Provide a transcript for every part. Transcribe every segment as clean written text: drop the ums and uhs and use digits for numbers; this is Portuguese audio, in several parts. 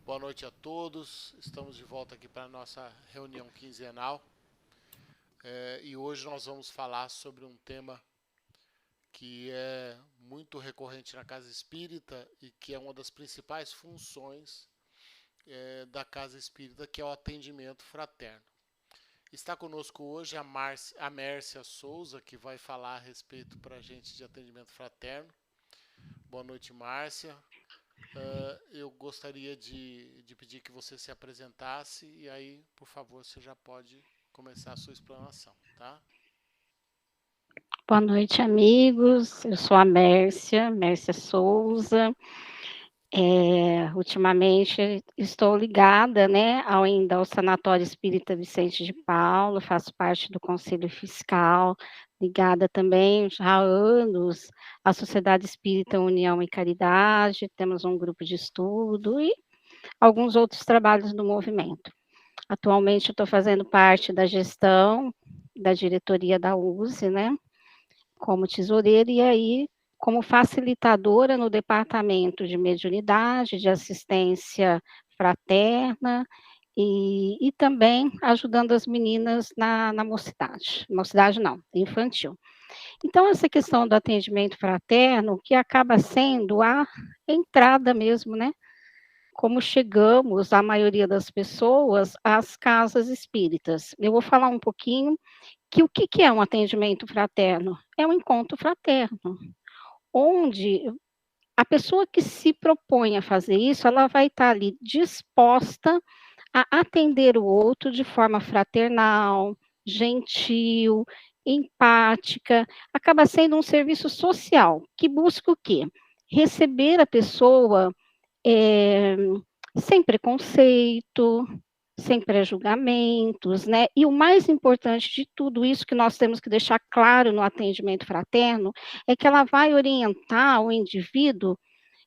Boa noite a todos. Estamos de volta aqui para a nossa reunião quinzenal. E hoje nós vamos falar sobre um tema que é muito recorrente na casa espírita e que é uma das principais funções da casa espírita, que é o atendimento fraterno. Está conosco hoje a Mércia Souza, que vai falar a respeito para a gente de atendimento fraterno. Boa noite, Márcia. Eu gostaria de pedir que você se apresentasse e aí, por favor, você já pode começar a sua explanação, tá? Boa noite, amigos. Eu sou a Mércia Souza. Ultimamente estou ligada, né, ainda ao Sanatório Espírita Vicente de Paulo, faço parte do Conselho Fiscal, ligada também já há anos à Sociedade Espírita União e Caridade, temos um grupo de estudo e alguns outros trabalhos do movimento. Atualmente estou fazendo parte da gestão da diretoria da USE, né, como tesoureira, e aí como facilitadora no departamento de mediunidade, de assistência fraterna, e também ajudando as meninas na mocidade não, infantil. Então, essa questão do atendimento fraterno, que acaba sendo a entrada mesmo, né? Como chegamos, a maioria das pessoas, às casas espíritas. Eu vou falar um pouquinho que o que que é um atendimento fraterno? É um encontro fraterno, onde a pessoa que se propõe a fazer isso, ela vai estar ali disposta a atender o outro de forma fraternal, gentil, empática, acaba sendo um serviço social que busca o quê? Receber a pessoa eh, sem preconceito, sem pré-julgamentos, né? E o mais importante de tudo isso que nós temos que deixar claro no atendimento fraterno é que ela vai orientar o indivíduo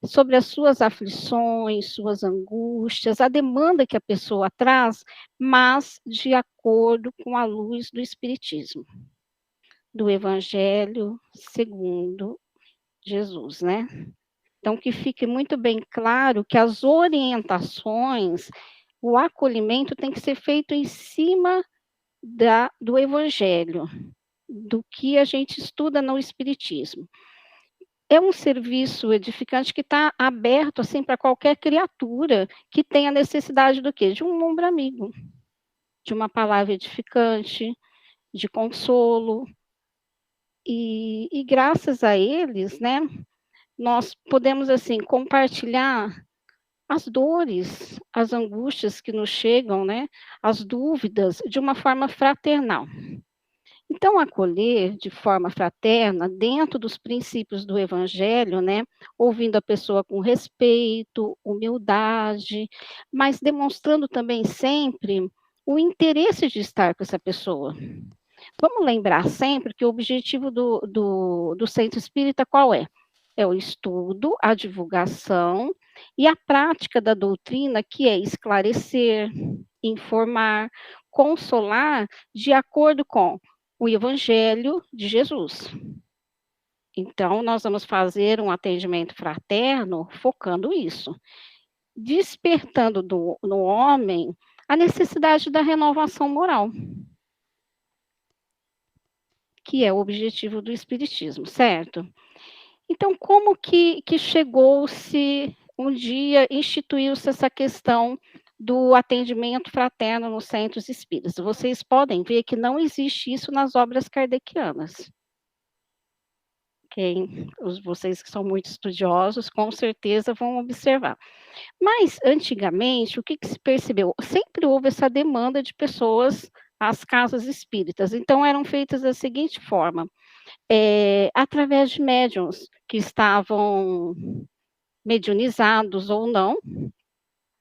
sobre as suas aflições, suas angústias, a demanda que a pessoa traz, mas de acordo com a luz do Espiritismo, do Evangelho segundo Jesus, né? Então, que fique muito bem claro que as orientações, o acolhimento tem que ser feito em cima do Evangelho, do que a gente estuda no Espiritismo. É um serviço edificante que está aberto assim para qualquer criatura que tenha necessidade do quê? De um ombro amigo, de uma palavra edificante, de consolo. E graças a eles, né, nós podemos assim compartilhar as dores, as angústias que nos chegam, né, as dúvidas, de uma forma fraternal. Então, acolher de forma fraterna, dentro dos princípios do Evangelho, né, ouvindo a pessoa com respeito, humildade, mas demonstrando também sempre o interesse de estar com essa pessoa. Vamos lembrar sempre que o objetivo do centro espírita qual é? É o estudo, a divulgação e a prática da doutrina, que é esclarecer, informar, consolar de acordo com o Evangelho de Jesus. Então, nós vamos fazer um atendimento fraterno focando isso, despertando no homem a necessidade da renovação moral, que é o objetivo do Espiritismo, certo? Então, como que chegou-se um dia, instituiu-se essa questão do atendimento fraterno nos centros espíritas? Vocês podem ver que não existe isso nas obras kardecianas. Okay? Vocês que são muito estudiosos, com certeza vão observar. Mas, antigamente, o que, que se percebeu? Sempre houve essa demanda de pessoas às casas espíritas. Então, eram feitas da seguinte forma: através de médiums que estavam mediunizados ou não,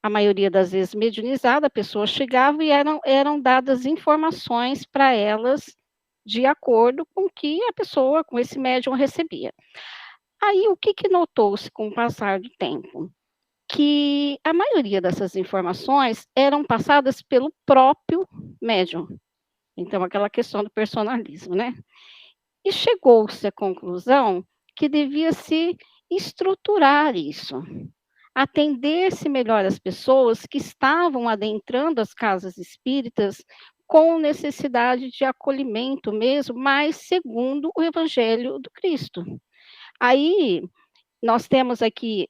a maioria das vezes mediunizada, a pessoa chegava e eram dadas informações para elas de acordo com o que a pessoa, com esse médium recebia. Aí o que, que notou-se com o passar do tempo? Que a maioria dessas informações eram passadas pelo próprio médium. Então, aquela questão do personalismo, né? E chegou-se à conclusão que devia se estruturar isso. atendesse melhor as pessoas que estavam adentrando as casas espíritas com necessidade de acolhimento mesmo, mas segundo o Evangelho do Cristo. Aí, nós temos aqui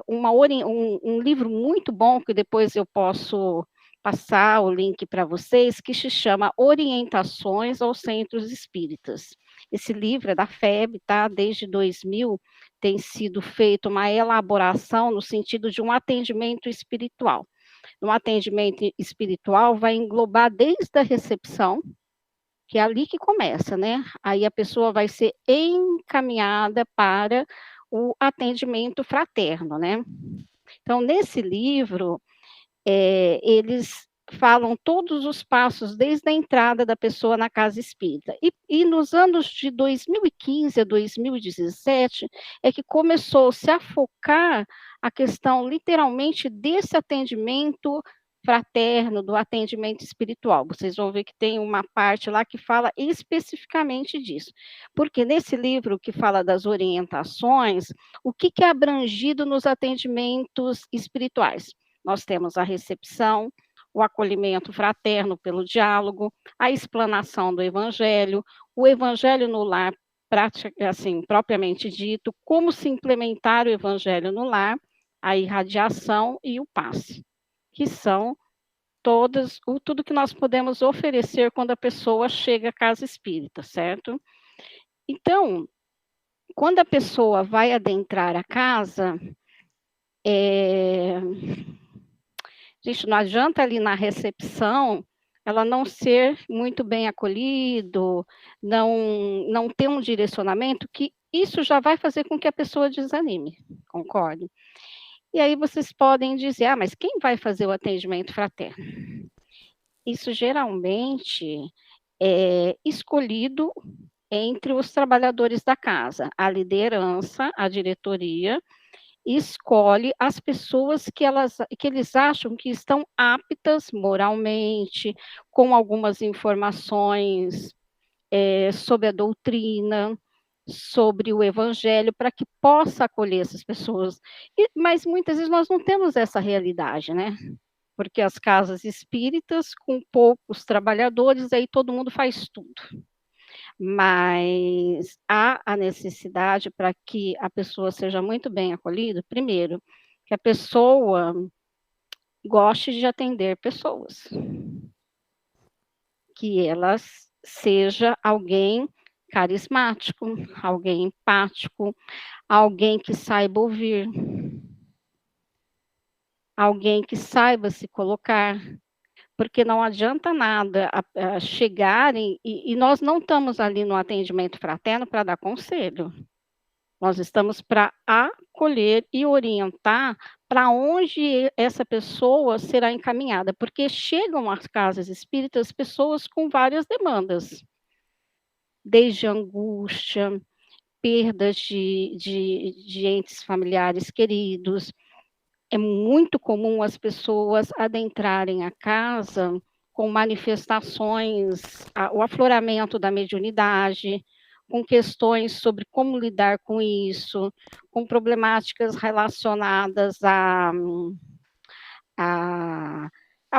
um livro muito bom, que depois eu posso passar o link para vocês, que se chama Orientações aos Centros Espíritas. Esse livro é da FEB, tá? Desde 2000 tem sido feita uma elaboração no sentido de um atendimento espiritual. Um atendimento espiritual vai englobar desde a recepção, que é ali que começa, né? Aí a pessoa vai ser encaminhada para o atendimento fraterno, né? Então, nesse livro, eles falam todos os passos desde a entrada da pessoa na casa espírita. E nos anos de 2015 a 2017 é que começou-se a focar a questão, literalmente, desse atendimento fraterno, do atendimento espiritual. Vocês vão ver que tem uma parte lá que fala especificamente disso. Porque nesse livro que fala das orientações, o que é abrangido nos atendimentos espirituais? Nós temos a recepção, o acolhimento fraterno pelo diálogo, a explanação do evangelho, o evangelho no lar, assim, propriamente dito, como se implementar o evangelho no lar, a irradiação e o passe, que são tudo que nós podemos oferecer quando a pessoa chega à casa espírita, certo? Então, quando a pessoa vai adentrar a casa, gente, não adianta ali na recepção ela não ser muito bem acolhido, não ter um direcionamento, que isso já vai fazer com que a pessoa desanime, concordo? E aí vocês podem dizer, mas quem vai fazer o atendimento fraterno? Isso geralmente é escolhido entre os trabalhadores da casa, a liderança, a diretoria, escolhe as pessoas que eles acham que estão aptas moralmente, com algumas informações sobre a doutrina, sobre o evangelho, para que possa acolher essas pessoas. Mas muitas vezes nós não temos essa realidade, né? Porque as casas espíritas, com poucos trabalhadores, aí todo mundo faz tudo. Mas há a necessidade para que a pessoa seja muito bem acolhida, primeiro, que a pessoa goste de atender pessoas, que ela seja alguém carismático, alguém empático, alguém que saiba ouvir, alguém que saiba se colocar, porque não adianta nada chegarem, e nós não estamos ali no atendimento fraterno para dar conselho. Nós estamos para acolher e orientar para onde essa pessoa será encaminhada, porque chegam às casas espíritas pessoas com várias demandas, desde angústia, perdas de entes familiares queridos. É muito comum as pessoas adentrarem a casa com manifestações, o afloramento da mediunidade, com questões sobre como lidar com isso, com problemáticas relacionadas à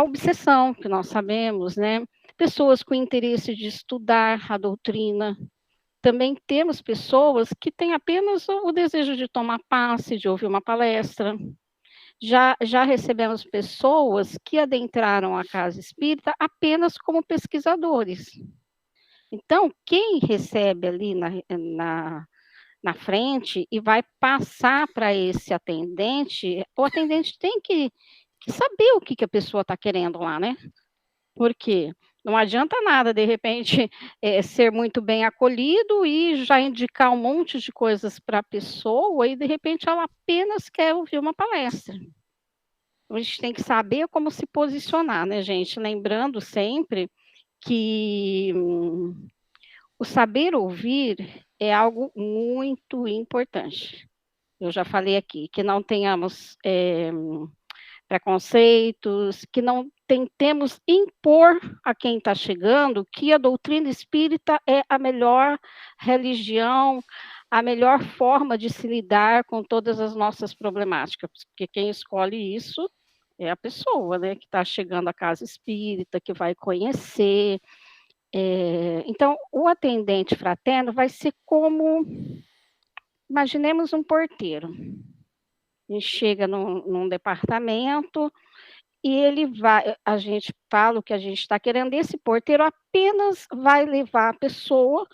obsessão, que nós sabemos, né? Pessoas com interesse de estudar a doutrina. Também temos pessoas que têm apenas o desejo de tomar passe, de ouvir uma palestra. Já recebemos pessoas que adentraram a casa espírita apenas como pesquisadores. Então, quem recebe ali na frente e vai passar para esse atendente, o atendente tem que saber o que a pessoa está querendo lá, né? Porque não adianta nada, de repente, ser muito bem acolhido e já indicar um monte de coisas para a pessoa e, de repente, ela apenas quer ouvir uma palestra. A gente tem que saber como se posicionar, né, gente? Lembrando sempre que o saber ouvir é algo muito importante. Eu já falei aqui, que não tenhamos preconceitos, que não tentemos impor a quem está chegando que a doutrina espírita é a melhor religião, a melhor forma de se lidar com todas as nossas problemáticas, porque quem escolhe isso é a pessoa, né, que está chegando à casa espírita, que vai conhecer. Então, o atendente fraterno vai ser como, imaginemos um porteiro. A gente chega num departamento e ele vai, a gente fala o que a gente está querendo, esse porteiro apenas vai levar a pessoa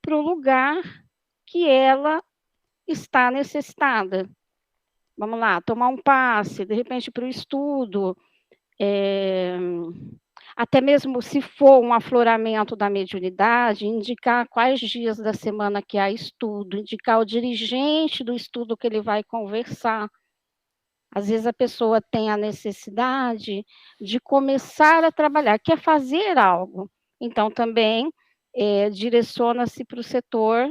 para o lugar que ela está necessitada. Vamos lá, tomar um passe, de repente para o estudo, até mesmo se for um afloramento da mediunidade, indicar quais dias da semana que há estudo, indicar o dirigente do estudo que ele vai conversar. Às vezes a pessoa tem a necessidade de começar a trabalhar, quer fazer algo. Então, também direciona-se para o setor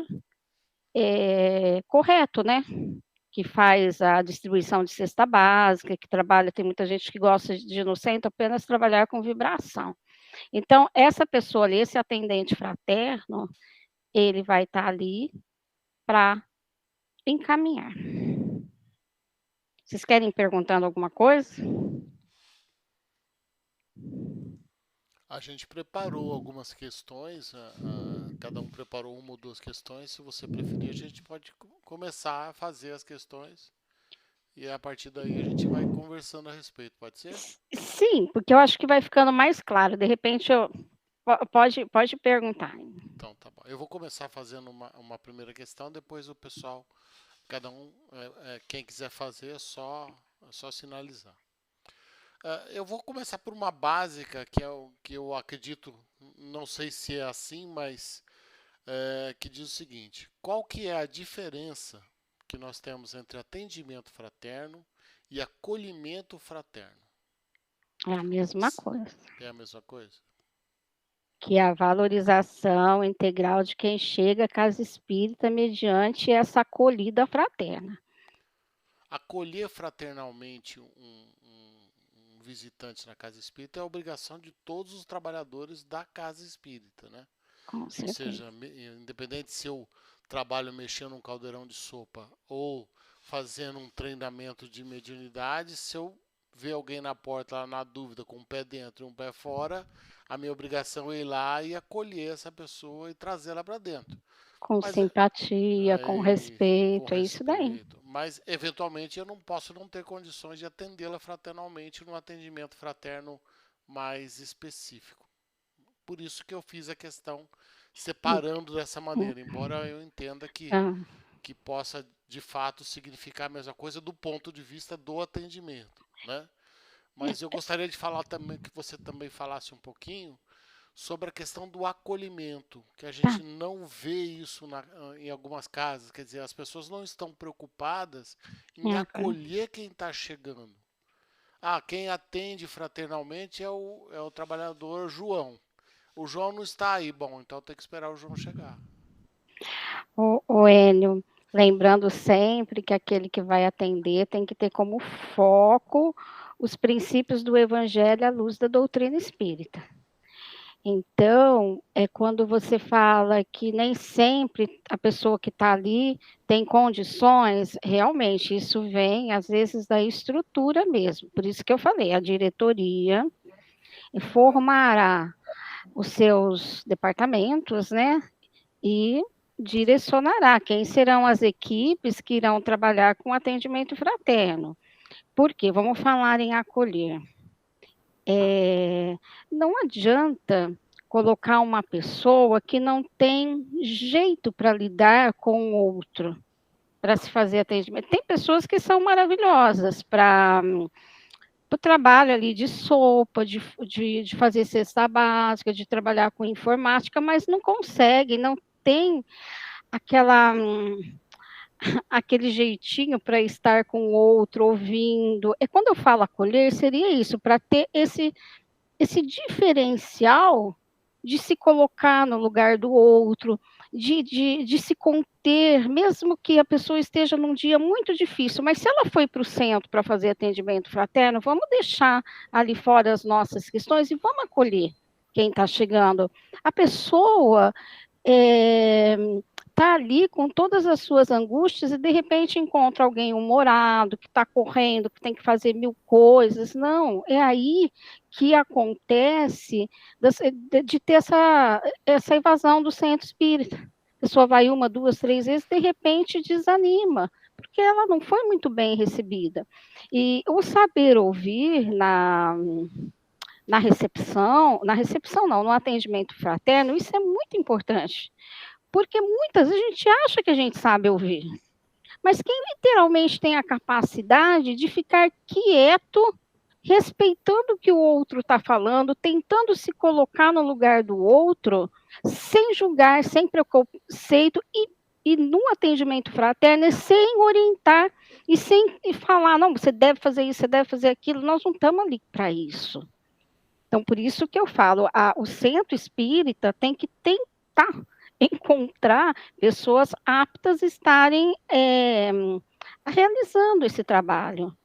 correto, né? Que faz a distribuição de cesta básica, que trabalha, tem muita gente que gosta de inocente apenas trabalhar com vibração. Então, essa pessoa ali, esse atendente fraterno, ele vai estar ali para encaminhar. Vocês querem ir perguntando alguma coisa? A gente preparou algumas questões, cada um preparou uma ou duas questões. Se você preferir, a gente pode começar a fazer as questões e a partir daí a gente vai conversando a respeito, pode ser? Sim, porque eu acho que vai ficando mais claro. De repente, pode perguntar. Então, tá bom. Eu vou começar fazendo uma primeira questão, depois o pessoal, cada um, quem quiser fazer, é só sinalizar. Eu vou começar por uma básica, que é o que eu acredito, não sei se é assim, mas que diz o seguinte: qual que é a diferença que nós temos entre atendimento fraterno e acolhimento fraterno? É a mesma coisa. É a mesma coisa? Que é a valorização integral de quem chega à casa espírita mediante essa acolhida fraterna. Acolher fraternalmente um visitante na casa espírita é a obrigação de todos os trabalhadores da casa espírita, né? Com Ou certeza. seja, independente se eu trabalho mexendo num caldeirão de sopa ou fazendo um treinamento de mediunidade, se eu ver alguém na porta lá na dúvida com um pé dentro e um pé fora, a minha obrigação é ir lá e acolher essa pessoa e trazê-la para dentro. Com Mas simpatia, com com respeito, é isso daí. respeito. Mas eventualmente eu não posso não ter condições de atendê-la fraternalmente num atendimento fraterno mais específico. Por isso que eu fiz a questão separando dessa maneira, embora eu entenda Ah, que possa de fato significar a mesma coisa do ponto de vista do atendimento, né? Mas eu gostaria de falar também que você também falasse um pouquinho sobre a questão do acolhimento, que a tá. gente não vê isso em algumas casas, quer dizer, as pessoas não estão preocupadas em acolher quem está chegando. Ah, quem atende fraternalmente é o trabalhador João. O João não está aí, bom, então tem que esperar o João chegar. O Enio, lembrando sempre que aquele que vai atender tem que ter como foco os princípios do Evangelho à luz da doutrina espírita. Então, é quando você fala que nem sempre a pessoa que está ali tem condições, realmente isso vem, às vezes, da estrutura mesmo. Por isso que eu falei, a diretoria formará os seus departamentos, né? E direcionará quem serão as equipes que irão trabalhar com atendimento fraterno. Por quê? Vamos falar em acolher. Não adianta colocar uma pessoa que não tem jeito para lidar com o outro, para se fazer atendimento. Tem pessoas que são maravilhosas para o trabalho ali de sopa, de fazer cesta básica, de trabalhar com informática, mas não consegue, não tem aquela aquele jeitinho para estar com o outro, ouvindo. E quando eu falo acolher, seria isso, para ter esse diferencial de se colocar no lugar do outro, de se conter, mesmo que a pessoa esteja num dia muito difícil, mas se ela foi para o centro para fazer atendimento fraterno, vamos deixar ali fora as nossas questões e vamos acolher quem está chegando. A pessoa está ali com todas as suas angústias e de repente encontra alguém humorado, que está correndo, que tem que fazer 1000 coisas. Não, é aí que acontece de ter essa evasão do centro espírita. A pessoa vai 1, 2, 3 vezes, de repente desanima, porque ela não foi muito bem recebida. E o saber ouvir na recepção não, no atendimento fraterno, isso é muito importante. Porque muitas vezes a gente acha que a gente sabe ouvir, mas quem literalmente tem a capacidade de ficar quieto, respeitando o que o outro está falando, tentando se colocar no lugar do outro, sem julgar, sem preconceito, e no atendimento fraterno, sem orientar e sem falar, não, você deve fazer isso, você deve fazer aquilo, nós não estamos ali para isso. Então, por isso que eu falo, o centro espírita tem que tentar encontrar pessoas aptas a estarem realizando esse trabalho.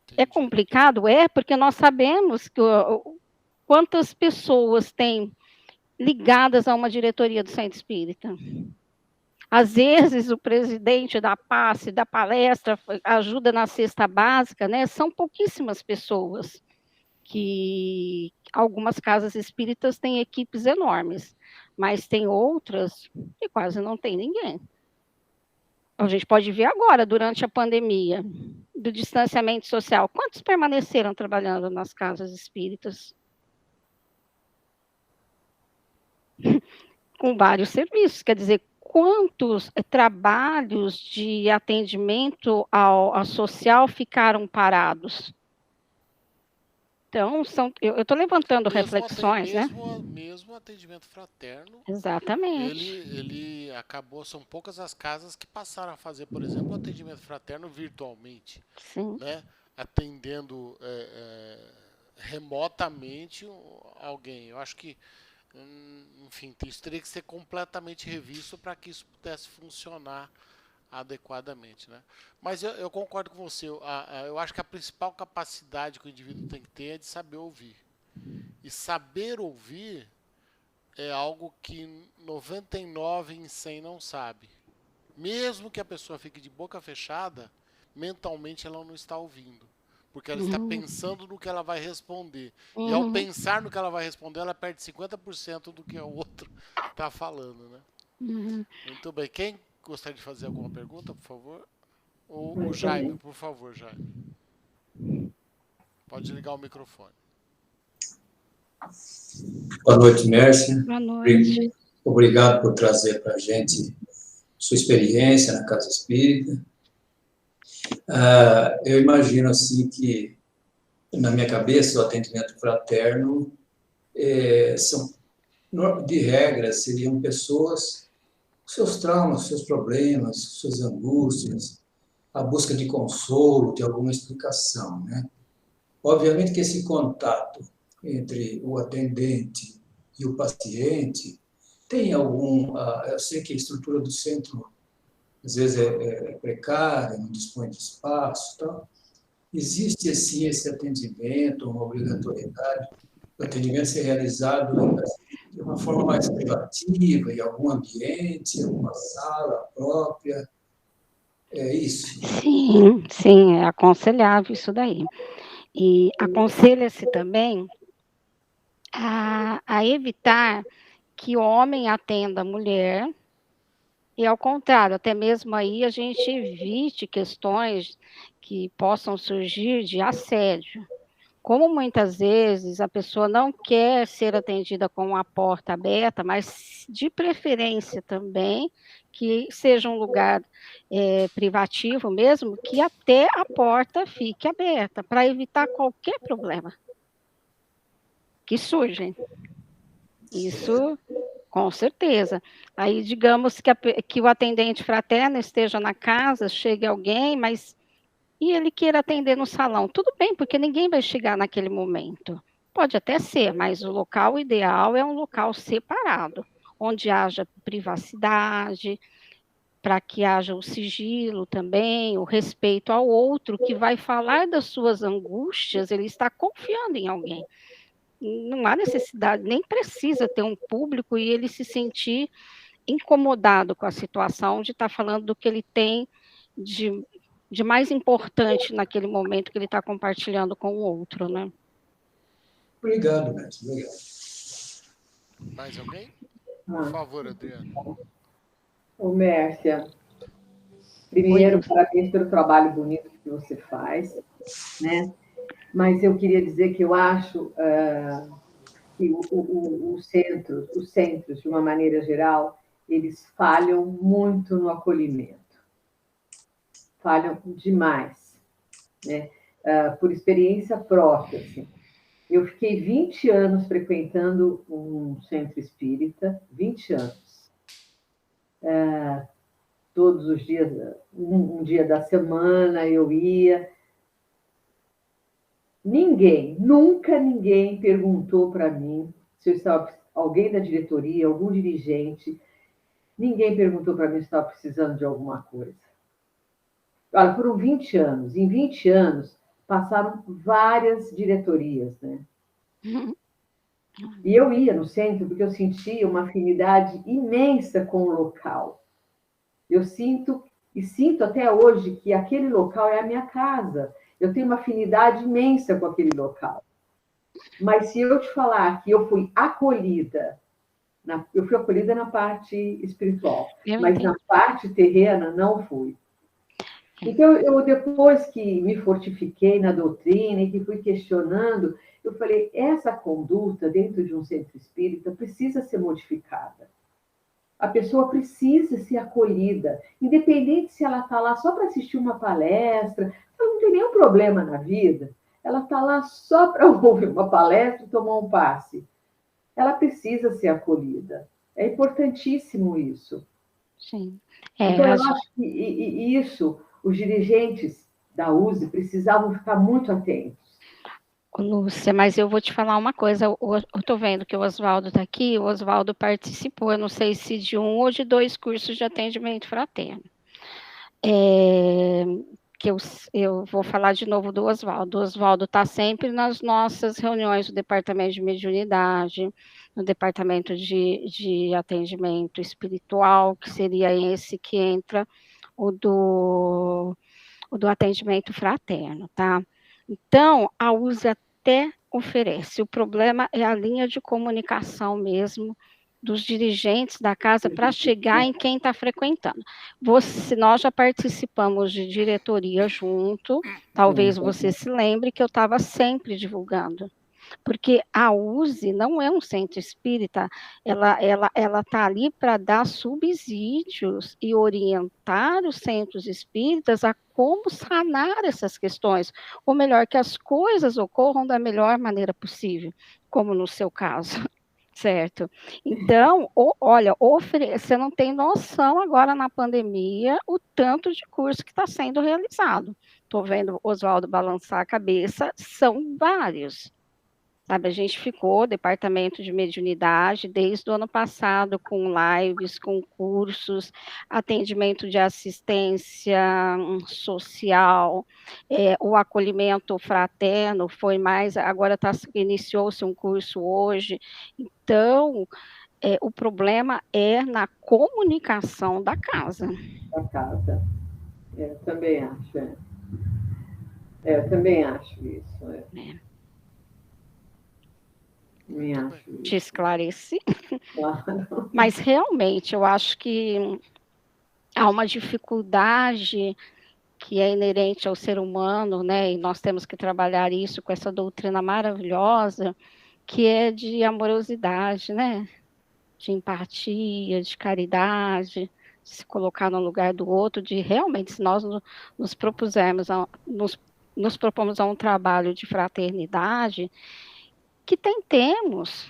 Entendi. É complicado? É, porque nós sabemos que quantas pessoas têm ligadas a uma diretoria do centro espírita. Às vezes, o presidente da passe, da palestra, ajuda na cesta básica, né? São pouquíssimas pessoas. Que algumas casas espíritas têm equipes enormes, mas tem outras que quase não tem ninguém. A gente pode ver agora, durante a pandemia, do distanciamento social, quantos permaneceram trabalhando nas casas espíritas? Com vários serviços, quer dizer, quantos trabalhos de atendimento ao social ficaram parados? Então, eu estou levantando reflexões, né? Mesmo atendimento fraterno. Exatamente. Ele acabou, são poucas as casas que passaram a fazer, por exemplo, o atendimento fraterno virtualmente. Sim. Né? Atendendo remotamente alguém. Eu acho que, enfim, isso teria que ser completamente revisto para que isso pudesse funcionar adequadamente, né? Mas eu concordo com você. Eu acho que a principal capacidade que o indivíduo tem que ter é de saber ouvir. E saber ouvir é algo que 99 em 100 não sabe. Mesmo que a pessoa fique de boca fechada, mentalmente ela não está ouvindo. Porque ela está pensando no que ela vai responder. E ao pensar no que ela vai responder, ela perde 50% do que o outro está falando, né? Muito bem. Quem gostaria de fazer alguma pergunta, por favor? O Jaime, por favor, Jaime. Pode ligar o microfone. Boa noite, Mércia. Boa noite. Obrigado por trazer para a gente sua experiência na Casa Espírita. Eu imagino, assim, que, na minha cabeça, o atendimento fraterno de regra, seriam pessoas com seus traumas, seus problemas, suas angústias, a busca de consolo, de alguma explicação, né? Obviamente que esse contato entre o atendente e o paciente tem algum... eu sei que a estrutura do centro, às vezes, é precária, não dispõe de espaço, tal. Existe, assim, esse atendimento, uma obrigatoriedade, o atendimento ser realizado de uma forma mais privativa, em algum ambiente, em alguma sala própria. É isso? Sim, é aconselhável isso daí. E aconselha-se também a evitar que o homem atenda a mulher, e ao contrário, até mesmo aí a gente evite questões que possam surgir de assédio. Como muitas vezes a pessoa não quer ser atendida com a porta aberta, mas de preferência também que seja um lugar privativo mesmo, que até a porta fique aberta, para evitar qualquer problema que surge. Isso, com certeza. Aí, digamos que o atendente fraterno esteja na casa, chegue alguém, mas e ele queira atender no salão. Tudo bem, porque ninguém vai chegar naquele momento. Pode até ser, mas o local ideal é um local separado, onde haja privacidade, para que haja o sigilo também, o respeito ao outro, que vai falar das suas angústias, ele está confiando em alguém. Não há necessidade, nem precisa ter um público e ele se sentir incomodado com a situação de estar falando do que ele tem de mais importante naquele momento que ele está compartilhando com o outro, né? Obrigado, mestre. Obrigado. Mais alguém? Por favor, Adriana. Ô, Mércia, primeiro, parabéns pelo trabalho bonito que você faz, né? Mas eu queria dizer que eu acho que os centros, de uma maneira geral, eles falham muito no acolhimento. Falham demais, né? Por experiência própria, assim. Eu fiquei 20 anos frequentando um centro espírita, 20 anos. Todos os dias, um dia da semana eu ia. Nunca ninguém perguntou para mim se eu estava, alguém da diretoria, algum dirigente, ninguém perguntou para mim se estava precisando de alguma coisa. Olha, foram 20 anos. Em 20 anos, passaram várias diretorias, né? E eu ia no centro porque eu sentia uma afinidade imensa com o local. Eu sinto até hoje que aquele local é a minha casa. Eu tenho uma afinidade imensa com aquele local. Mas se eu te falar que eu fui acolhida, eu fui acolhida na parte espiritual, mas na parte terrena não fui. Então, eu depois que me fortifiquei na doutrina e que fui questionando, eu falei, essa conduta dentro de um centro espírita precisa ser modificada. A pessoa precisa ser acolhida, independente se ela está lá só para assistir uma palestra, ela não tem nenhum problema na vida, ela está lá só para ouvir uma palestra e tomar um passe. Ela precisa ser acolhida. É importantíssimo isso. Sim. Então, eu acho que isso, os dirigentes da USE precisavam ficar muito atentos. Lúcia, mas eu vou te falar uma coisa, eu estou vendo que o Oswaldo está aqui, o Oswaldo participou, eu não sei se de 1 ou de 2 cursos de atendimento fraterno. Que eu vou falar de novo do Oswaldo. O Oswaldo está sempre nas nossas reuniões do departamento de mediunidade, no departamento de atendimento espiritual, que seria esse que entra o do atendimento fraterno, tá? Então, a USE até oferece, o problema é a linha de comunicação mesmo dos dirigentes da casa para chegar em quem está frequentando. Nós já participamos de diretoria junto, talvez você se lembre que eu estava sempre divulgando, porque a USE não é um centro espírita, ela está ali para dar subsídios e orientar os centros espíritas a como sanar essas questões, ou melhor, que as coisas ocorram da melhor maneira possível, como no seu caso. Certo. Então, olha, você não tem noção agora na pandemia o tanto de curso que está sendo realizado. Estou vendo o Oswaldo balançar a cabeça, são vários. Sabe, a gente ficou, departamento de mediunidade, desde o ano passado, com lives, com cursos, atendimento de assistência social, o acolhimento fraterno foi mais, agora iniciou-se um curso hoje, então, o problema é na comunicação da casa. Da casa, eu também acho, eu também acho isso, Te esclareci. Claro. Mas realmente eu acho que há uma dificuldade que é inerente ao ser humano, né? E nós temos que trabalhar isso com essa doutrina maravilhosa, que é de amorosidade, né? De empatia, de caridade, de se colocar no lugar do outro, de realmente, se nós nos propusermos, nos propomos a um trabalho de fraternidade, que tentemos,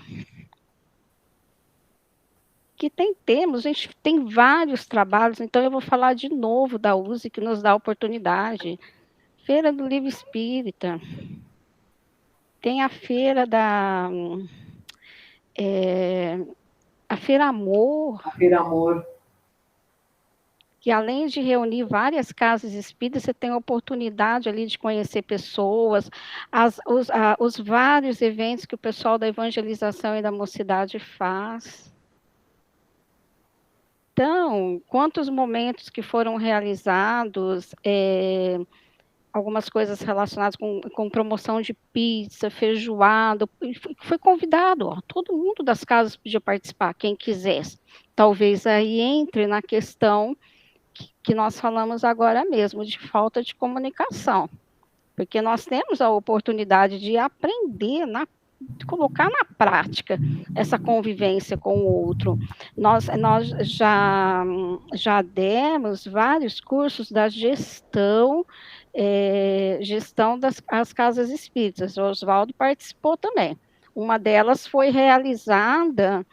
a gente tem vários trabalhos, então eu vou falar de novo da USE, que nos dá a oportunidade. Feira do Livro Espírita, tem a feira a Feira Amor. A Feira Amor. Que além de reunir várias casas espíritas, você tem a oportunidade ali de conhecer pessoas, os vários eventos que o pessoal da evangelização e da mocidade faz. Então, quantos momentos que foram realizados, algumas coisas relacionadas com promoção de pizza, feijoada, foi convidado, ó, todo mundo das casas podia participar, quem quisesse. Talvez aí entre na questão que nós falamos agora mesmo, de falta de comunicação, porque nós temos a oportunidade de aprender, de colocar na prática essa convivência com o outro. Nós já demos vários cursos da gestão das casas espíritas. O Oswaldo participou também. Uma delas foi realizada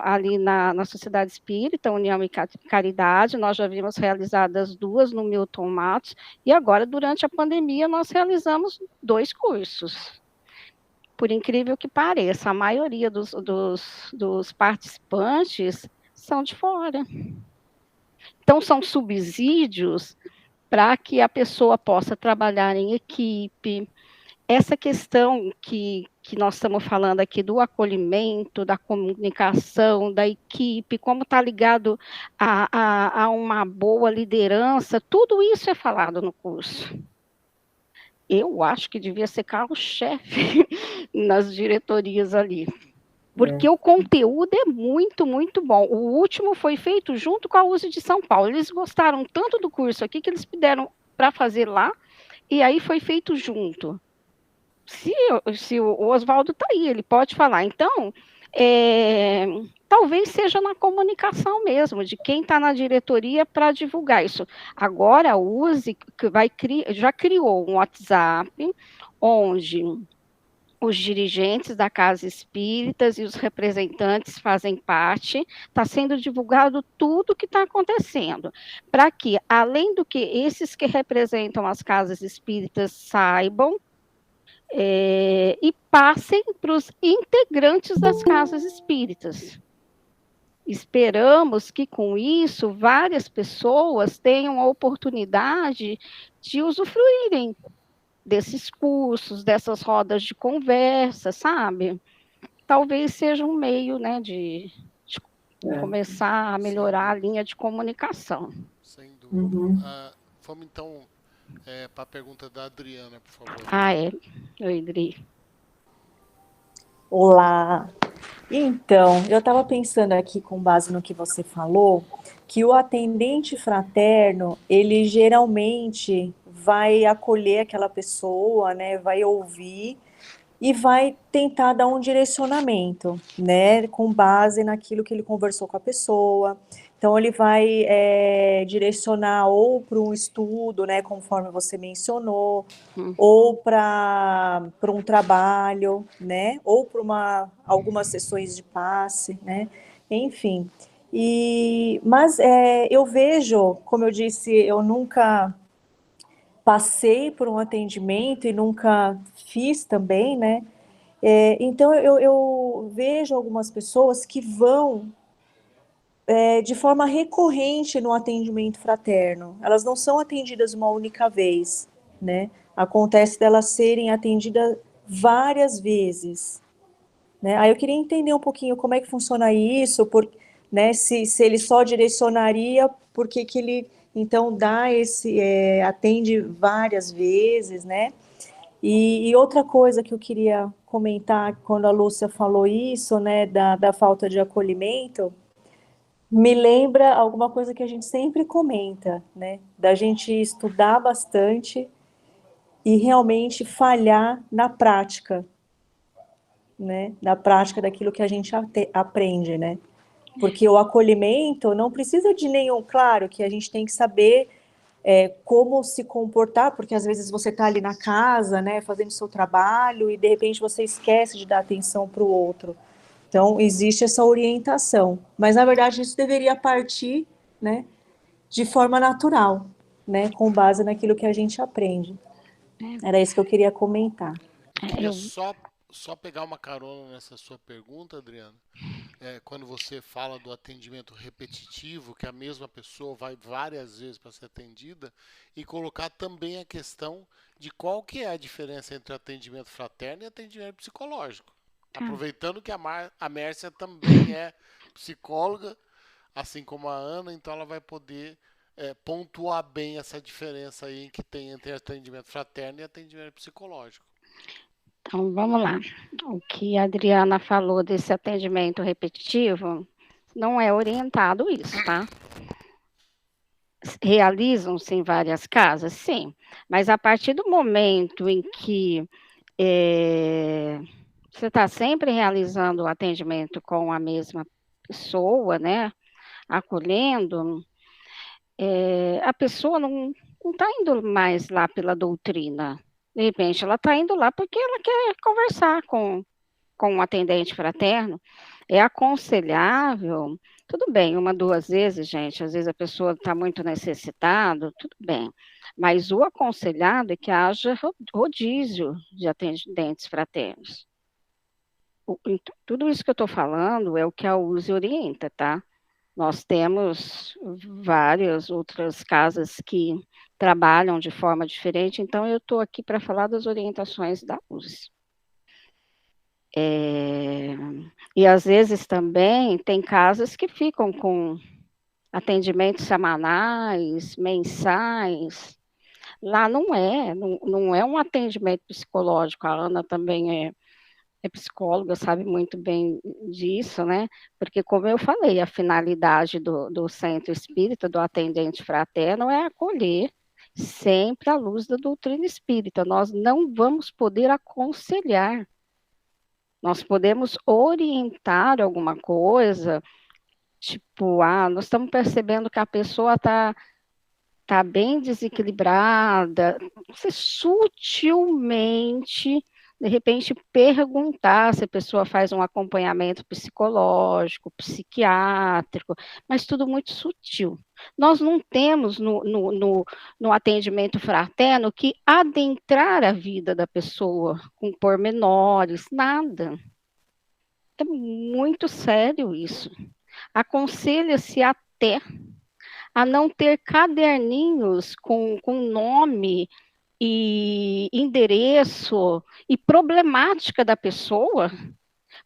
ali na Sociedade Espírita, União e Caridade. Nós já vimos realizadas 2 no Milton Matos, e agora, durante a pandemia, nós realizamos 2 cursos. Por incrível que pareça, a maioria dos participantes são de fora. Então, são subsídios para que a pessoa possa trabalhar em equipe. Essa questão que nós estamos falando aqui do acolhimento, da comunicação, da equipe, como está ligado a uma boa liderança, tudo isso é falado no curso. Eu acho que devia ser carro-chefe nas diretorias ali. Porque o conteúdo é muito, muito bom. O último foi feito junto com a USE de São Paulo. Eles gostaram tanto do curso aqui que eles pediram para fazer lá, e aí foi feito junto. Se o Oswaldo está aí, ele pode falar. Então, talvez seja na comunicação mesmo, de quem está na diretoria para divulgar isso. Agora, a USE já criou um WhatsApp, onde os dirigentes da Casa Espíritas e os representantes fazem parte, está sendo divulgado tudo o que está acontecendo, para que, além do que esses que representam as Casas Espíritas saibam, e passem para os integrantes das Casas Espíritas. Esperamos que, com isso, várias pessoas tenham a oportunidade de usufruírem desses cursos, dessas rodas de conversa, sabe? Talvez seja um meio, né, de começar a melhorar a linha de comunicação. Sem dúvida. Vamos, então, para a pergunta da Adriana, por favor. Oi, Adri. Olá. Então, eu estava pensando aqui, com base no que você falou, que o atendente fraterno, ele geralmente vai acolher aquela pessoa, né, vai ouvir e vai tentar dar um direcionamento, né, com base naquilo que ele conversou com a pessoa. Então, ele vai direcionar ou para um estudo, né, conforme você mencionou, ou para um trabalho, né, ou para algumas sessões de passe, né, enfim. Mas eu vejo, como eu disse, eu nunca passei por um atendimento e nunca fiz também, né, então eu vejo algumas pessoas que vão de forma recorrente no atendimento fraterno. Elas não são atendidas uma única vez, né? Acontece delas serem atendidas várias vezes, né? Aí eu queria entender um pouquinho como é que funciona isso, né? Se ele só direcionaria, por que ele então dá atende várias vezes, né? E outra coisa que eu queria comentar quando a Lúcia falou isso, né, da falta de acolhimento, me lembra alguma coisa que a gente sempre comenta, né? Da gente estudar bastante e realmente falhar na prática, né? Na prática daquilo que a gente aprende, né? Porque o acolhimento não precisa de nenhum... Claro que a gente tem que saber como se comportar, porque às vezes você está ali na casa, né? Fazendo seu trabalho e de repente você esquece de dar atenção para o outro. Então, existe essa orientação, mas, na verdade, isso deveria partir, né, de forma natural, né, com base naquilo que a gente aprende. Era isso que eu queria comentar. Eu queria só pegar uma carona nessa sua pergunta, Adriana. Quando você fala do atendimento repetitivo, que a mesma pessoa vai várias vezes para ser atendida, e colocar também a questão de qual que é a diferença entre atendimento fraterno e atendimento psicológico. Aproveitando que a Mércia também é psicóloga, assim como a Ana, então ela vai poder pontuar bem essa diferença aí que tem entre atendimento fraterno e atendimento psicológico. Então, vamos lá. O que a Adriana falou desse atendimento repetitivo não é orientado isso, tá? Realizam-se em várias casas? Sim. Mas a partir do momento em que você está sempre realizando o atendimento com a mesma pessoa, né? Acolhendo, a pessoa não está indo mais lá pela doutrina. De repente, ela está indo lá porque ela quer conversar com um atendente fraterno. É aconselhável, tudo bem, 1, 2 vezes, gente, às vezes a pessoa está muito necessitada, tudo bem. Mas o aconselhado é que haja rodízio de atendentes fraternos. Tudo isso que eu estou falando é o que a USE orienta, tá? Nós temos várias outras casas que trabalham de forma diferente, então eu estou aqui para falar das orientações da USE. E às vezes também tem casas que ficam com atendimentos semanais, mensais. Lá não é um atendimento psicológico, a Ana também é psicóloga, sabe muito bem disso, né? Porque, como eu falei, a finalidade do centro espírita, do atendente fraterno, é acolher sempre à luz da doutrina espírita. Nós não vamos poder aconselhar, nós podemos orientar alguma coisa, tipo, nós estamos percebendo que a pessoa está bem desequilibrada, você sutilmente, de repente, perguntar se a pessoa faz um acompanhamento psicológico, psiquiátrico, mas tudo muito sutil. Nós não temos no atendimento fraterno que adentrar a vida da pessoa com pormenores, nada. É muito sério isso. Aconselha-se até a não ter caderninhos com nome e endereço e problemática da pessoa,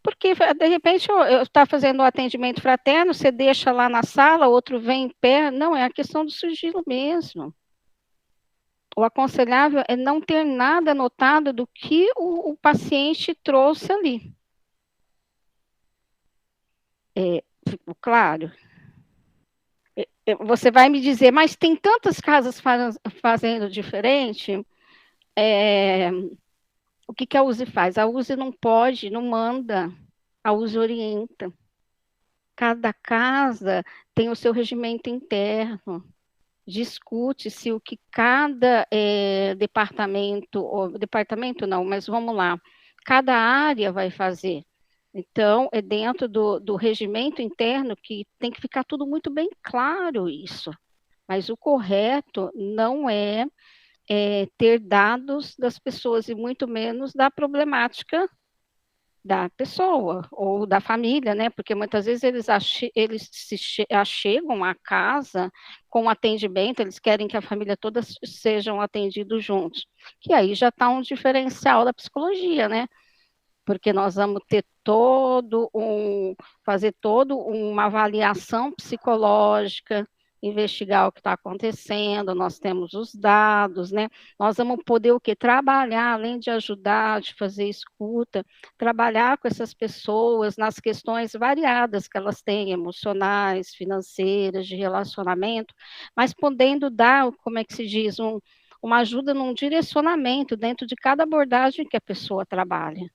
porque de repente eu estou fazendo um atendimento fraterno, você deixa lá na sala, outro vem em pé, não, é a questão do sigilo mesmo. O aconselhável é não ter nada anotado do que o paciente trouxe ali. Ficou claro? Você vai me dizer, mas tem tantas casas fazendo diferente, o que a USE faz? A USE não pode, não manda, a USE orienta. Cada casa tem o seu regimento interno, discute-se o que cada departamento não, mas vamos lá, cada área vai fazer. Então, é dentro do regimento interno que tem que ficar tudo muito bem claro isso. Mas o correto não é ter dados das pessoas e muito menos da problemática da pessoa ou da família, né? Porque muitas vezes eles se achegam à casa com atendimento, eles querem que a família toda sejam atendidos juntos. Que aí já está um diferencial da psicologia, né? Porque nós vamos ter fazer uma avaliação psicológica, investigar o que está acontecendo, nós temos os dados, né? Nós vamos poder o quê? Trabalhar, além de ajudar, de fazer escuta, trabalhar com essas pessoas nas questões variadas que elas têm, emocionais, financeiras, de relacionamento, mas podendo dar, como é que se diz, uma ajuda num direcionamento dentro de cada abordagem que a pessoa trabalha.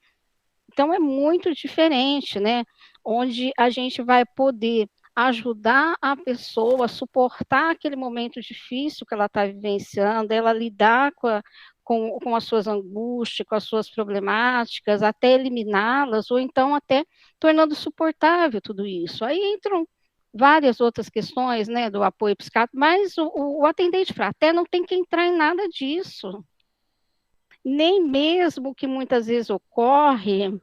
Então, é muito diferente, né? Onde a gente vai poder ajudar a pessoa a suportar aquele momento difícil que ela está vivenciando, ela lidar com as suas angústias, com as suas problemáticas, até eliminá-las, ou então até tornando suportável tudo isso. Aí entram várias outras questões, né, do apoio psiquiátrico, mas o atendente fraterno não tem que entrar em nada disso. Nem mesmo que muitas vezes ocorre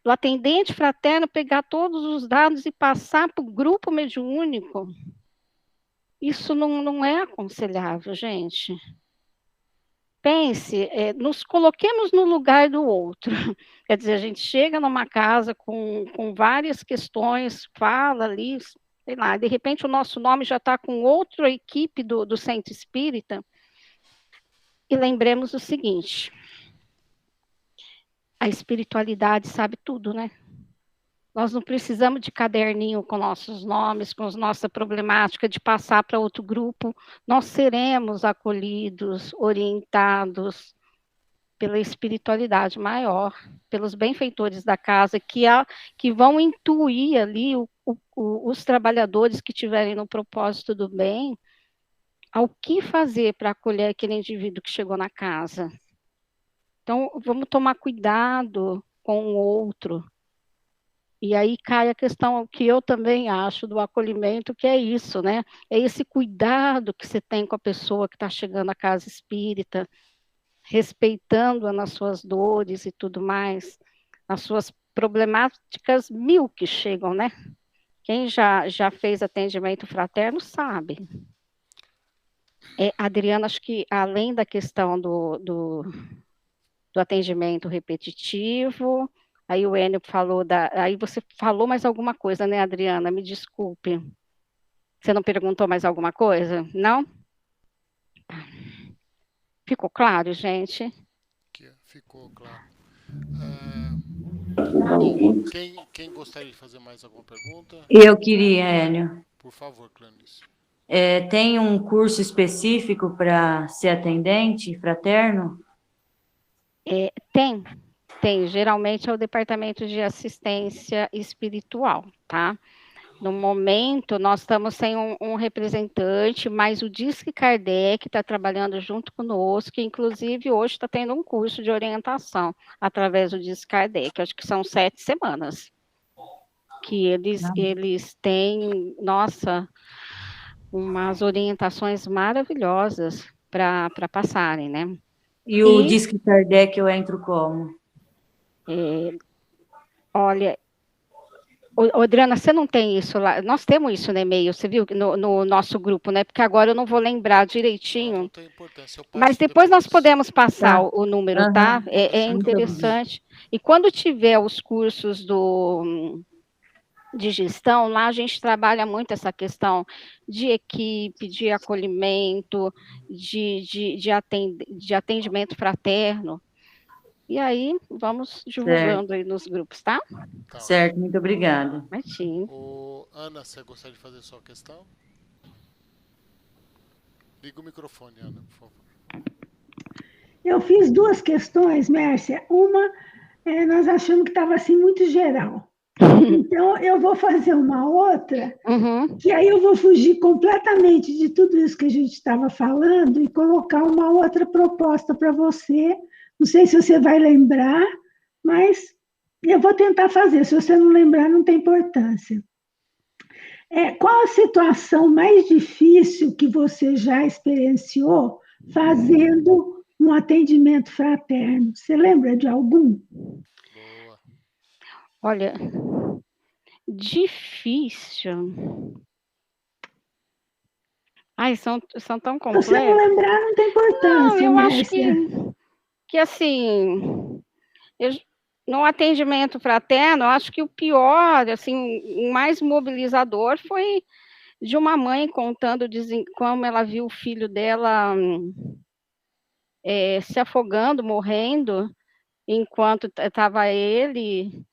do atendente fraterno pegar todos os dados e passar para o grupo mediúnico. Isso não é aconselhável, gente. pense, nos coloquemos no lugar do outro. Quer dizer, a gente chega numa casa com várias questões, fala ali, sei lá, de repente o nosso nome já está com outra equipe do Centro Espírita, e lembremos o seguinte, a espiritualidade sabe tudo, né? Nós não precisamos de caderninho com nossos nomes, com nossa problemática, de passar para outro grupo. Nós seremos acolhidos, orientados pela espiritualidade maior, pelos benfeitores da casa, que vão intuir ali os trabalhadores que tiverem no propósito do bem, ao que fazer para acolher aquele indivíduo que chegou na casa. Então, vamos tomar cuidado com o outro. E aí cai a questão que eu também acho do acolhimento, que é isso, né? É esse cuidado que você tem com a pessoa que está chegando à casa espírita, respeitando-a nas suas dores e tudo mais, as suas problemáticas mil que chegam, né? Quem já fez atendimento fraterno sabe. Adriana, acho que além da questão do atendimento repetitivo, aí o Enio falou aí você falou mais alguma coisa, né, Adriana? Me desculpe. Você não perguntou mais alguma coisa? Não? Ficou claro, gente? Ficou claro. Bom, quem gostaria de fazer mais alguma pergunta? Eu queria, Enio. Por favor, Clarice. Tem um curso específico para ser atendente fraterno? Tem. Geralmente é o departamento de assistência espiritual, tá? No momento, nós estamos sem um representante, mas o Disque Kardec está trabalhando junto conosco, inclusive hoje está tendo um curso de orientação através do Disque Kardec, acho que são 7 semanas, que eles têm, nossa, umas orientações maravilhosas para passarem, né? E o Disque Kardec eu entro como? Olha... Adriana, você não tem isso lá? Nós temos isso no e-mail, você viu, no nosso grupo, né? Porque agora eu não vou lembrar direitinho. Não tem importância. Mas depois nós podemos passar o número, Uhum. tá? É interessante. E quando tiver os cursos de gestão, lá a gente trabalha muito essa questão de equipe, de acolhimento, de atendimento fraterno. E aí, vamos divulgando aí nos grupos, tá? Certo, muito obrigada. Imagina. Ana, você gostaria de fazer sua questão? Liga o microfone, Ana, por favor. Eu fiz 2 questões, Mércia. Uma, nós achamos que estava assim muito geral. Então, eu vou fazer uma outra, que aí eu vou fugir completamente de tudo isso que a gente estava falando e colocar uma outra proposta para você. Não sei se você vai lembrar, mas eu vou tentar fazer. Se você não lembrar, não tem importância. Qual a situação mais difícil que você já experienciou fazendo um atendimento fraterno? Você lembra de algum? Boa. Olha, difícil. Ai, são tão complexos. Se você não lembrar, não tem importância. Não, eu acho que assim, no atendimento fraterno, eu acho que o pior, assim, o mais mobilizador foi de uma mãe contando como ela viu o filho dela se afogando, morrendo, enquanto estava ele,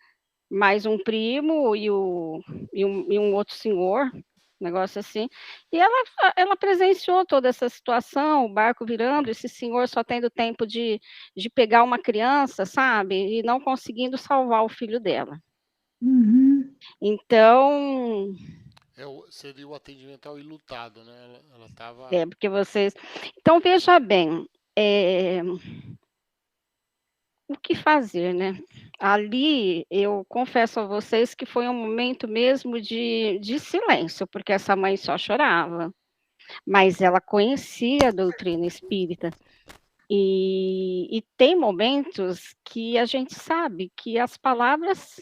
mais um primo e um outro senhor, negócio assim, e ela presenciou toda essa situação, o barco virando, esse senhor só tendo tempo de pegar uma criança, sabe, e não conseguindo salvar o filho dela. Uhum. Então... seria o atendimento ao ilutado, né? Ela estava... porque vocês... Então, veja bem, o que fazer, né? Ali, eu confesso a vocês que foi um momento mesmo de silêncio, porque essa mãe só chorava, mas ela conhecia a doutrina espírita, e tem momentos que a gente sabe que as palavras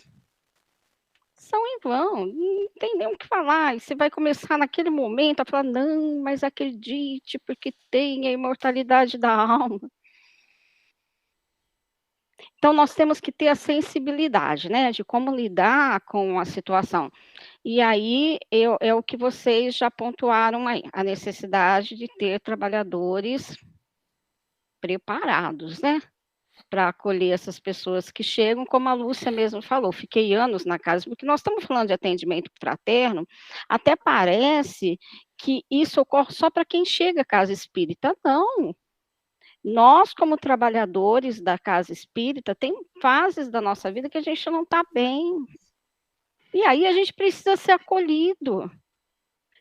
são em vão, não tem nem o que falar, e você vai começar naquele momento a falar, não, mas acredite, porque tem a imortalidade da alma. Então, nós temos que ter a sensibilidade, né, de como lidar com a situação. E aí, é o que vocês já pontuaram aí, a necessidade de ter trabalhadores preparados, né, para acolher essas pessoas que chegam, como a Lúcia mesmo falou, fiquei anos na casa, porque nós estamos falando de atendimento fraterno, até parece que isso ocorre só para quem chega à casa espírita, não. Nós, como trabalhadores da casa espírita, tem fases da nossa vida que a gente não está bem. E aí a gente precisa ser acolhido.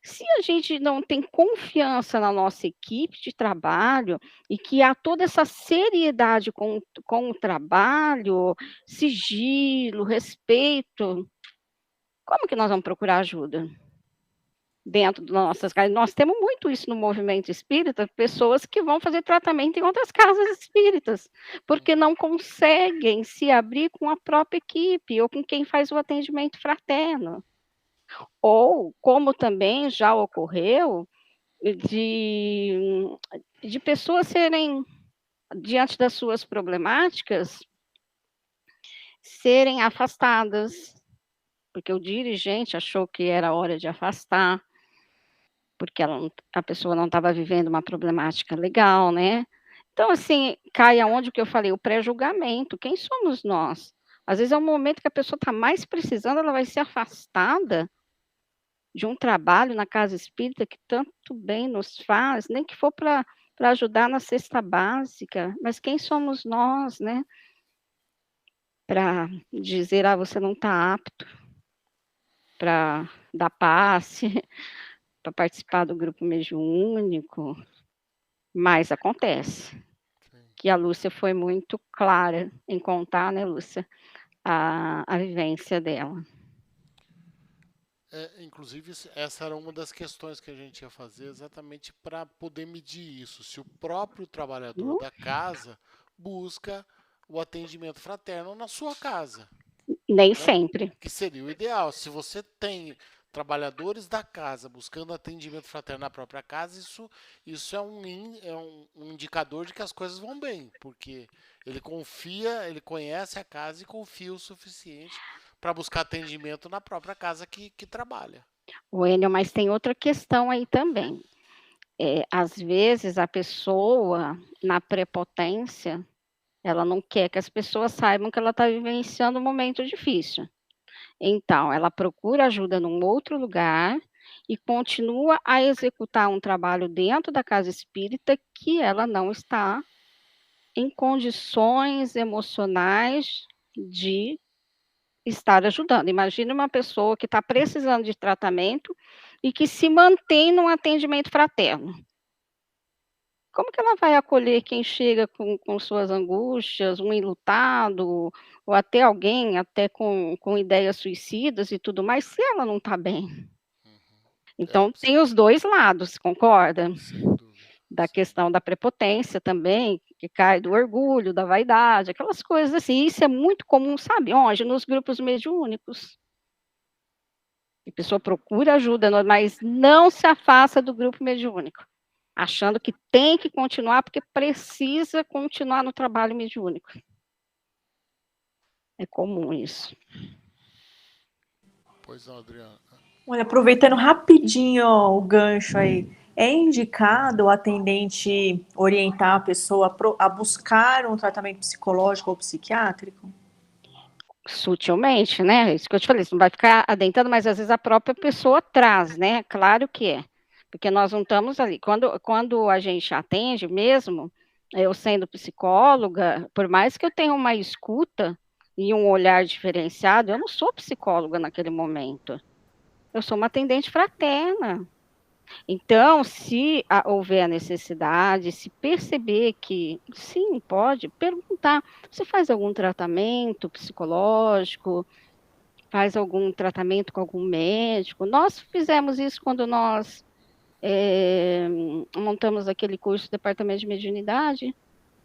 Se a gente não tem confiança na nossa equipe de trabalho e que há toda essa seriedade com o trabalho, sigilo, respeito, como que nós vamos procurar ajuda? Dentro das nossas casas. Nós temos muito isso no movimento espírita, pessoas que vão fazer tratamento em outras casas espíritas, porque não conseguem se abrir com a própria equipe ou com quem faz o atendimento fraterno. Ou, como também já ocorreu, de pessoas serem, diante das suas problemáticas, serem afastadas, porque o dirigente achou que era hora de afastar, porque a pessoa não estava vivendo uma problemática legal, né? Então, assim, cai aonde que eu falei, o pré-julgamento. Quem somos nós? Às vezes é um momento que a pessoa está mais precisando, ela vai ser afastada de um trabalho na casa espírita que tanto bem nos faz, nem que for para ajudar na cesta básica, mas quem somos nós, né? Para dizer, você não está apto para dar passe, para participar do grupo mediúnico, mas acontece. Sim. Que a Lúcia foi muito clara em contar, né, Lúcia, a vivência dela. Inclusive, essa era uma das questões que a gente ia fazer exatamente para poder medir isso. Se o próprio trabalhador da casa busca o atendimento fraterno na sua casa. Nem sempre. Que seria o ideal. Se você tem trabalhadores da casa buscando atendimento fraterno na própria casa, isso é um indicador de que as coisas vão bem, porque ele confia, ele conhece a casa e confia o suficiente para buscar atendimento na própria casa que trabalha. Enio, mas tem outra questão aí também. Às vezes a pessoa, na prepotência, ela não quer que as pessoas saibam que ela está vivenciando um momento difícil. Então, ela procura ajuda num outro lugar e continua a executar um trabalho dentro da casa espírita que ela não está em condições emocionais de estar ajudando. Imagine uma pessoa que está precisando de tratamento e que se mantém num atendimento fraterno. Como que ela vai acolher quem chega com suas angústias, um enlutado, ou até alguém até com ideias suicidas e tudo mais, se ela não está bem? Então, tem os dois lados, concorda? Da questão da prepotência também, que cai do orgulho, da vaidade, aquelas coisas assim. Isso é muito comum, sabe? Onde? Nos grupos mediúnicos. A pessoa procura ajuda, mas não se afasta do grupo mediúnico, achando que tem que continuar, porque precisa continuar no trabalho mediúnico. É comum isso. Pois não, Adriana. Olha, aproveitando rapidinho o gancho aí, é indicado o atendente orientar a pessoa a buscar um tratamento psicológico ou psiquiátrico? Sutilmente, né? Isso que eu te falei, você não vai ficar adentrando, mas às vezes a própria pessoa traz, né? Claro que é. Porque nós não estamos ali. Quando a gente atende mesmo, eu sendo psicóloga, por mais que eu tenha uma escuta e um olhar diferenciado, eu não sou psicóloga naquele momento. Eu sou uma atendente fraterna. Então, se houver a necessidade, se perceber que sim, pode perguntar. Você faz algum tratamento psicológico? Faz algum tratamento com algum médico? Nós fizemos isso quando nós montamos aquele curso do Departamento de Mediunidade,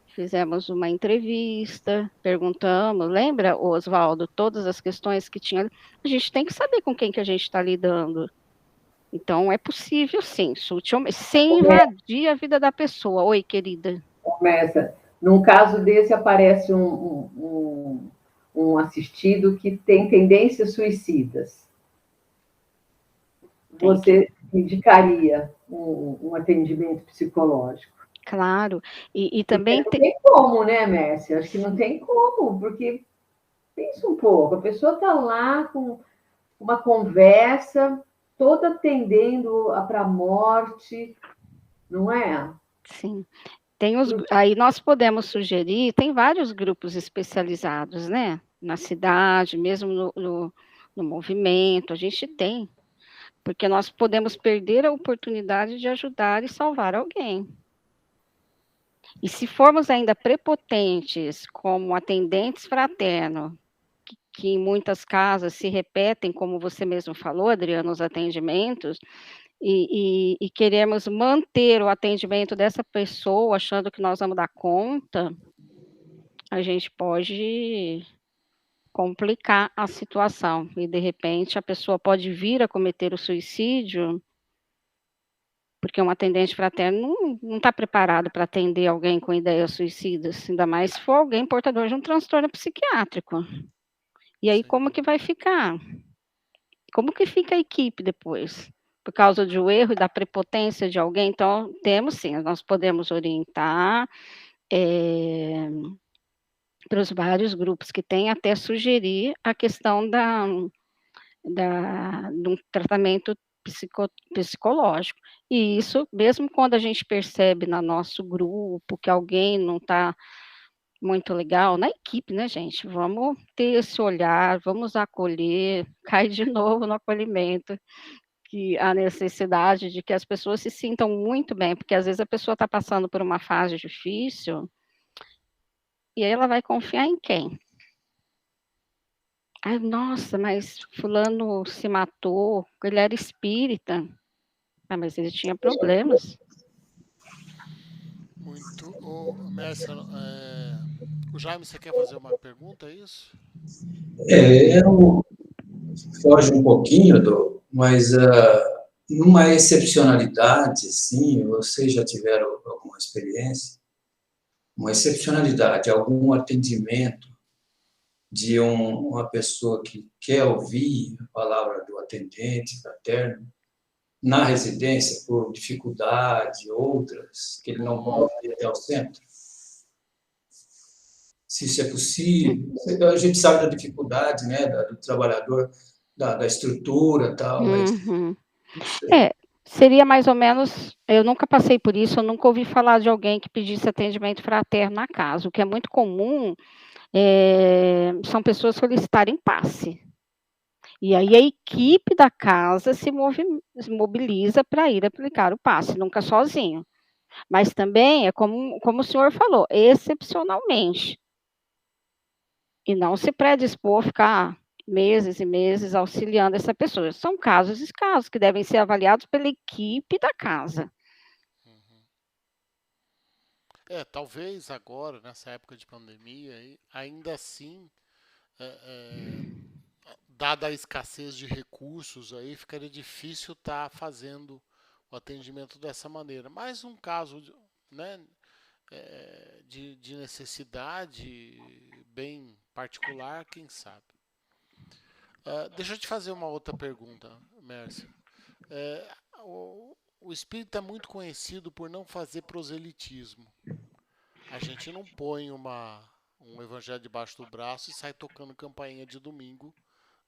fizemos uma entrevista, perguntamos, lembra, Oswaldo, todas as questões que tinha, a gente tem que saber com quem que a gente está lidando. Então, é possível, sim, sutilmente, sem invadir a vida da pessoa. Oi, querida. Começa. Num caso desse, aparece um assistido que tem tendências suicidas. Você indicaria um atendimento psicológico? Claro. E também não tem como, né, Mércia? Acho que não tem como, porque pensa um pouco, a pessoa está lá com uma conversa, toda tendendo para a morte, não é? Sim. Aí nós podemos sugerir, tem vários grupos especializados, né? Na cidade, mesmo no movimento, a gente tem, porque nós podemos perder a oportunidade de ajudar e salvar alguém. E se formos ainda prepotentes, como atendentes fraternos, que em muitas casas se repetem, como você mesmo falou, Adriana, os atendimentos, e queremos manter o atendimento dessa pessoa, achando que nós vamos dar conta, a gente pode complicar a situação. E, de repente, a pessoa pode vir a cometer o suicídio, porque um atendente fraterno não está preparado para atender alguém com ideias suicidas, ainda mais se for alguém portador de um transtorno psiquiátrico. E aí, como que vai ficar? Como que fica a equipe depois? Por causa do erro e da prepotência de alguém? Então, temos sim, nós podemos orientar para os vários grupos que tem, até sugerir a questão de um tratamento psicológico. E isso, mesmo quando a gente percebe no nosso grupo que alguém não está muito legal, na equipe, né, gente? Vamos ter esse olhar, vamos acolher, cai de novo no acolhimento, que a necessidade de que as pessoas se sintam muito bem, porque às vezes a pessoa está passando por uma fase difícil, e aí ela vai confiar em quem? Ai, nossa, mas fulano se matou, ele era espírita. Ah, mas ele tinha problemas. Muito. Mércia, o Jaime, você quer fazer uma pergunta, é isso? Foge um pouquinho, mas numa excepcionalidade, sim, vocês já tiveram alguma experiência? Uma excepcionalidade, algum atendimento de uma pessoa que quer ouvir a palavra do atendente fraterno na residência por dificuldade, outras, que ele não pode ir até o centro? Se isso é possível. A gente sabe da dificuldade, né, do trabalhador, da estrutura e tal, mas... Seria mais ou menos, eu nunca passei por isso, eu nunca ouvi falar de alguém que pedisse atendimento fraterno na casa. O que é muito comum são pessoas solicitarem passe. E aí a equipe da casa se mobiliza para ir aplicar o passe, nunca sozinho. Mas também é como o senhor falou, excepcionalmente. E não se predispor a ficar meses e meses auxiliando essa pessoa. São casos e casos que devem ser avaliados pela equipe da casa. Talvez agora, nessa época de pandemia, ainda assim, dada a escassez de recursos, aí ficaria difícil estar fazendo o atendimento dessa maneira. Mas um caso, né, de necessidade bem particular, quem sabe. Deixa eu te fazer uma outra pergunta, Mércia. O espírito é muito conhecido por não fazer proselitismo. A gente não põe um evangelho debaixo do braço e sai tocando campainha de domingo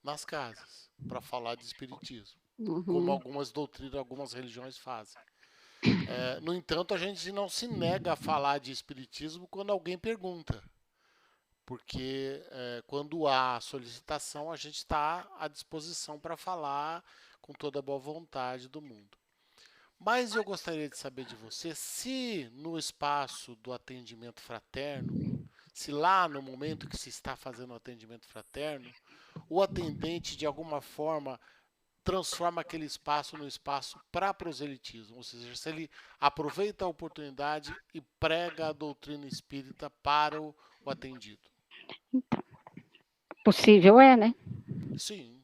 nas casas para falar de espiritismo, como algumas doutrinas, algumas religiões fazem. No entanto, a gente não se nega a falar de espiritismo quando alguém pergunta, porque quando há solicitação, a gente está à disposição para falar com toda a boa vontade do mundo. Mas eu gostaria de saber de você se no espaço do atendimento fraterno, se lá no momento que se está fazendo o atendimento fraterno, o atendente de alguma forma transforma aquele espaço no espaço para proselitismo, ou seja, se ele aproveita a oportunidade e prega a doutrina espírita para o atendido. Então, possível né? Sim.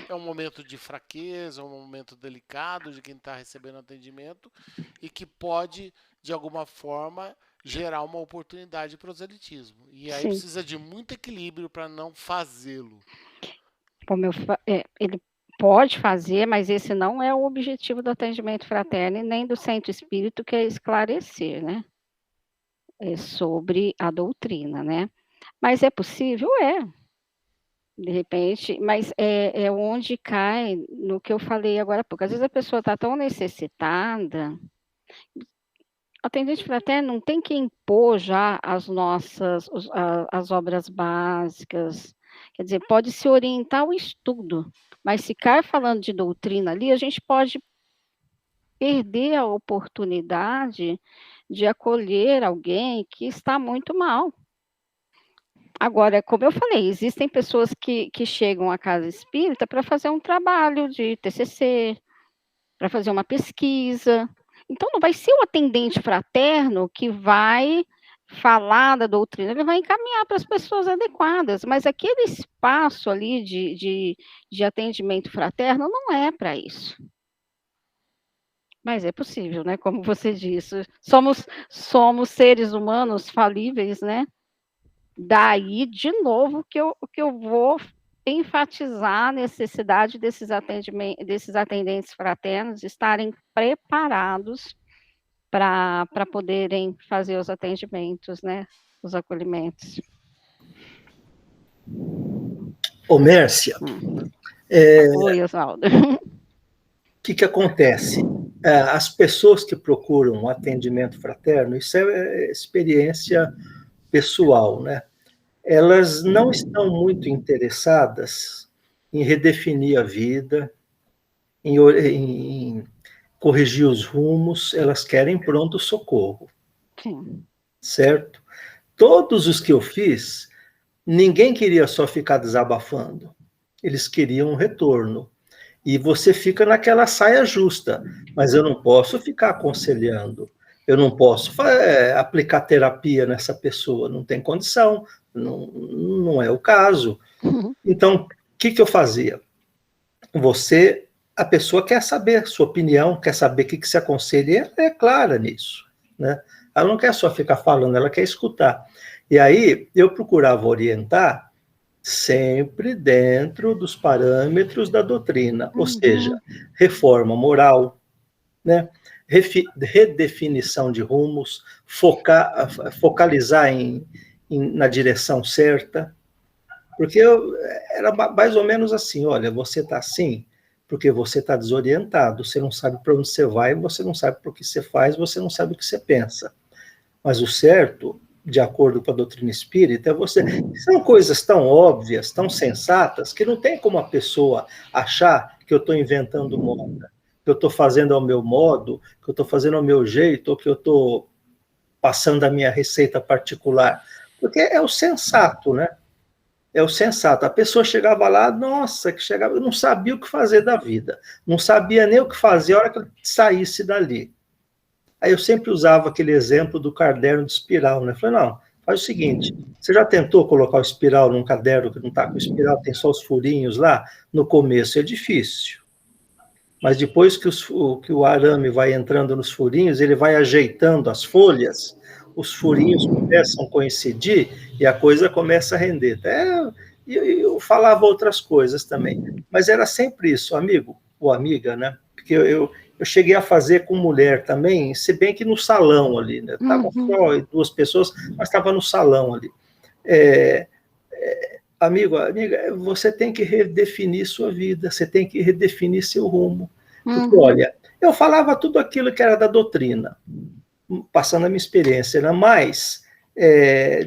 É um momento de fraqueza, um momento delicado de quem está recebendo atendimento e que pode, de alguma forma, gerar uma oportunidade de proselitismo. E aí Sim. precisa de muito equilíbrio para não fazê-lo. Como ele pode fazer, mas esse não é o objetivo do atendimento fraterno e nem do centro espírito, que é esclarecer, né? É sobre a doutrina, né? Mas é possível? É. De repente, mas é onde cai no que eu falei agora há pouco. Às vezes a pessoa está tão necessitada. O atendente fraterno não tem que impor já as obras básicas. Quer dizer, pode se orientar o estudo, mas ficar falando de doutrina ali, a gente pode perder a oportunidade de acolher alguém que está muito mal. Agora, como eu falei, existem pessoas que chegam à casa espírita para fazer um trabalho de TCC, para fazer uma pesquisa. Então, não vai ser o atendente fraterno que vai falar da doutrina, ele vai encaminhar para as pessoas adequadas, mas aquele espaço ali de atendimento fraterno não é para isso. Mas é possível, né? Como você disse, somos seres humanos falíveis, né? Daí, de novo, que eu vou enfatizar a necessidade desses atendentes fraternos estarem preparados para poderem fazer os atendimentos, né? Os acolhimentos. Ô, Mércia, Oi, Oswaldo. O que acontece? As pessoas que procuram um atendimento fraterno, isso é experiência pessoal, né? Elas não estão muito interessadas em redefinir a vida, em corrigir os rumos, elas querem pronto socorro. Sim. Certo? Todos os que eu fiz, ninguém queria só ficar desabafando, eles queriam um retorno. E você fica naquela saia justa, mas eu não posso ficar aconselhando, eu não posso aplicar terapia nessa pessoa, não tem condição, não é o caso. Então, o que eu fazia? A pessoa quer saber sua opinião, quer saber o que se aconselha, e ela é clara nisso, né? Ela não quer só ficar falando, ela quer escutar. E aí, eu procurava orientar sempre dentro dos parâmetros da doutrina, ou seja, reforma moral, né? Redefinição de rumos, focalizar na direção certa, porque era mais ou menos assim, olha, você está assim porque você está desorientado, você não sabe para onde você vai, você não sabe para o que você faz, você não sabe o que você pensa. Mas o certo, de acordo com a doutrina espírita, são coisas tão óbvias, tão sensatas, que não tem como a pessoa achar que eu estou inventando moda, que eu estou fazendo ao meu modo, que eu estou fazendo ao meu jeito, ou que eu estou passando a minha receita particular. Porque é o sensato, né? É o sensato. A pessoa chegava lá, nossa, que chegava, eu não sabia o que fazer da vida, não sabia nem o que fazer a hora que eu saísse dali. Aí eu sempre usava aquele exemplo do caderno de espiral, né? Falei, não, faz o seguinte, você já tentou colocar o espiral num caderno que não está com espiral, tem só os furinhos lá? No começo é difícil, mas depois que o arame vai entrando nos furinhos, ele vai ajeitando as folhas, os furinhos começam a coincidir e a coisa começa a render. Eu falava outras coisas também, mas era sempre isso, amigo ou amiga, né? Porque eu cheguei a fazer com mulher também, se bem que no salão ali, né? Estavam só 2 pessoas, mas estava no salão ali. Amigo, amiga, você tem que redefinir sua vida, você tem que redefinir seu rumo. Porque, olha, eu falava tudo aquilo que era da doutrina, passando a minha experiência, né? Mas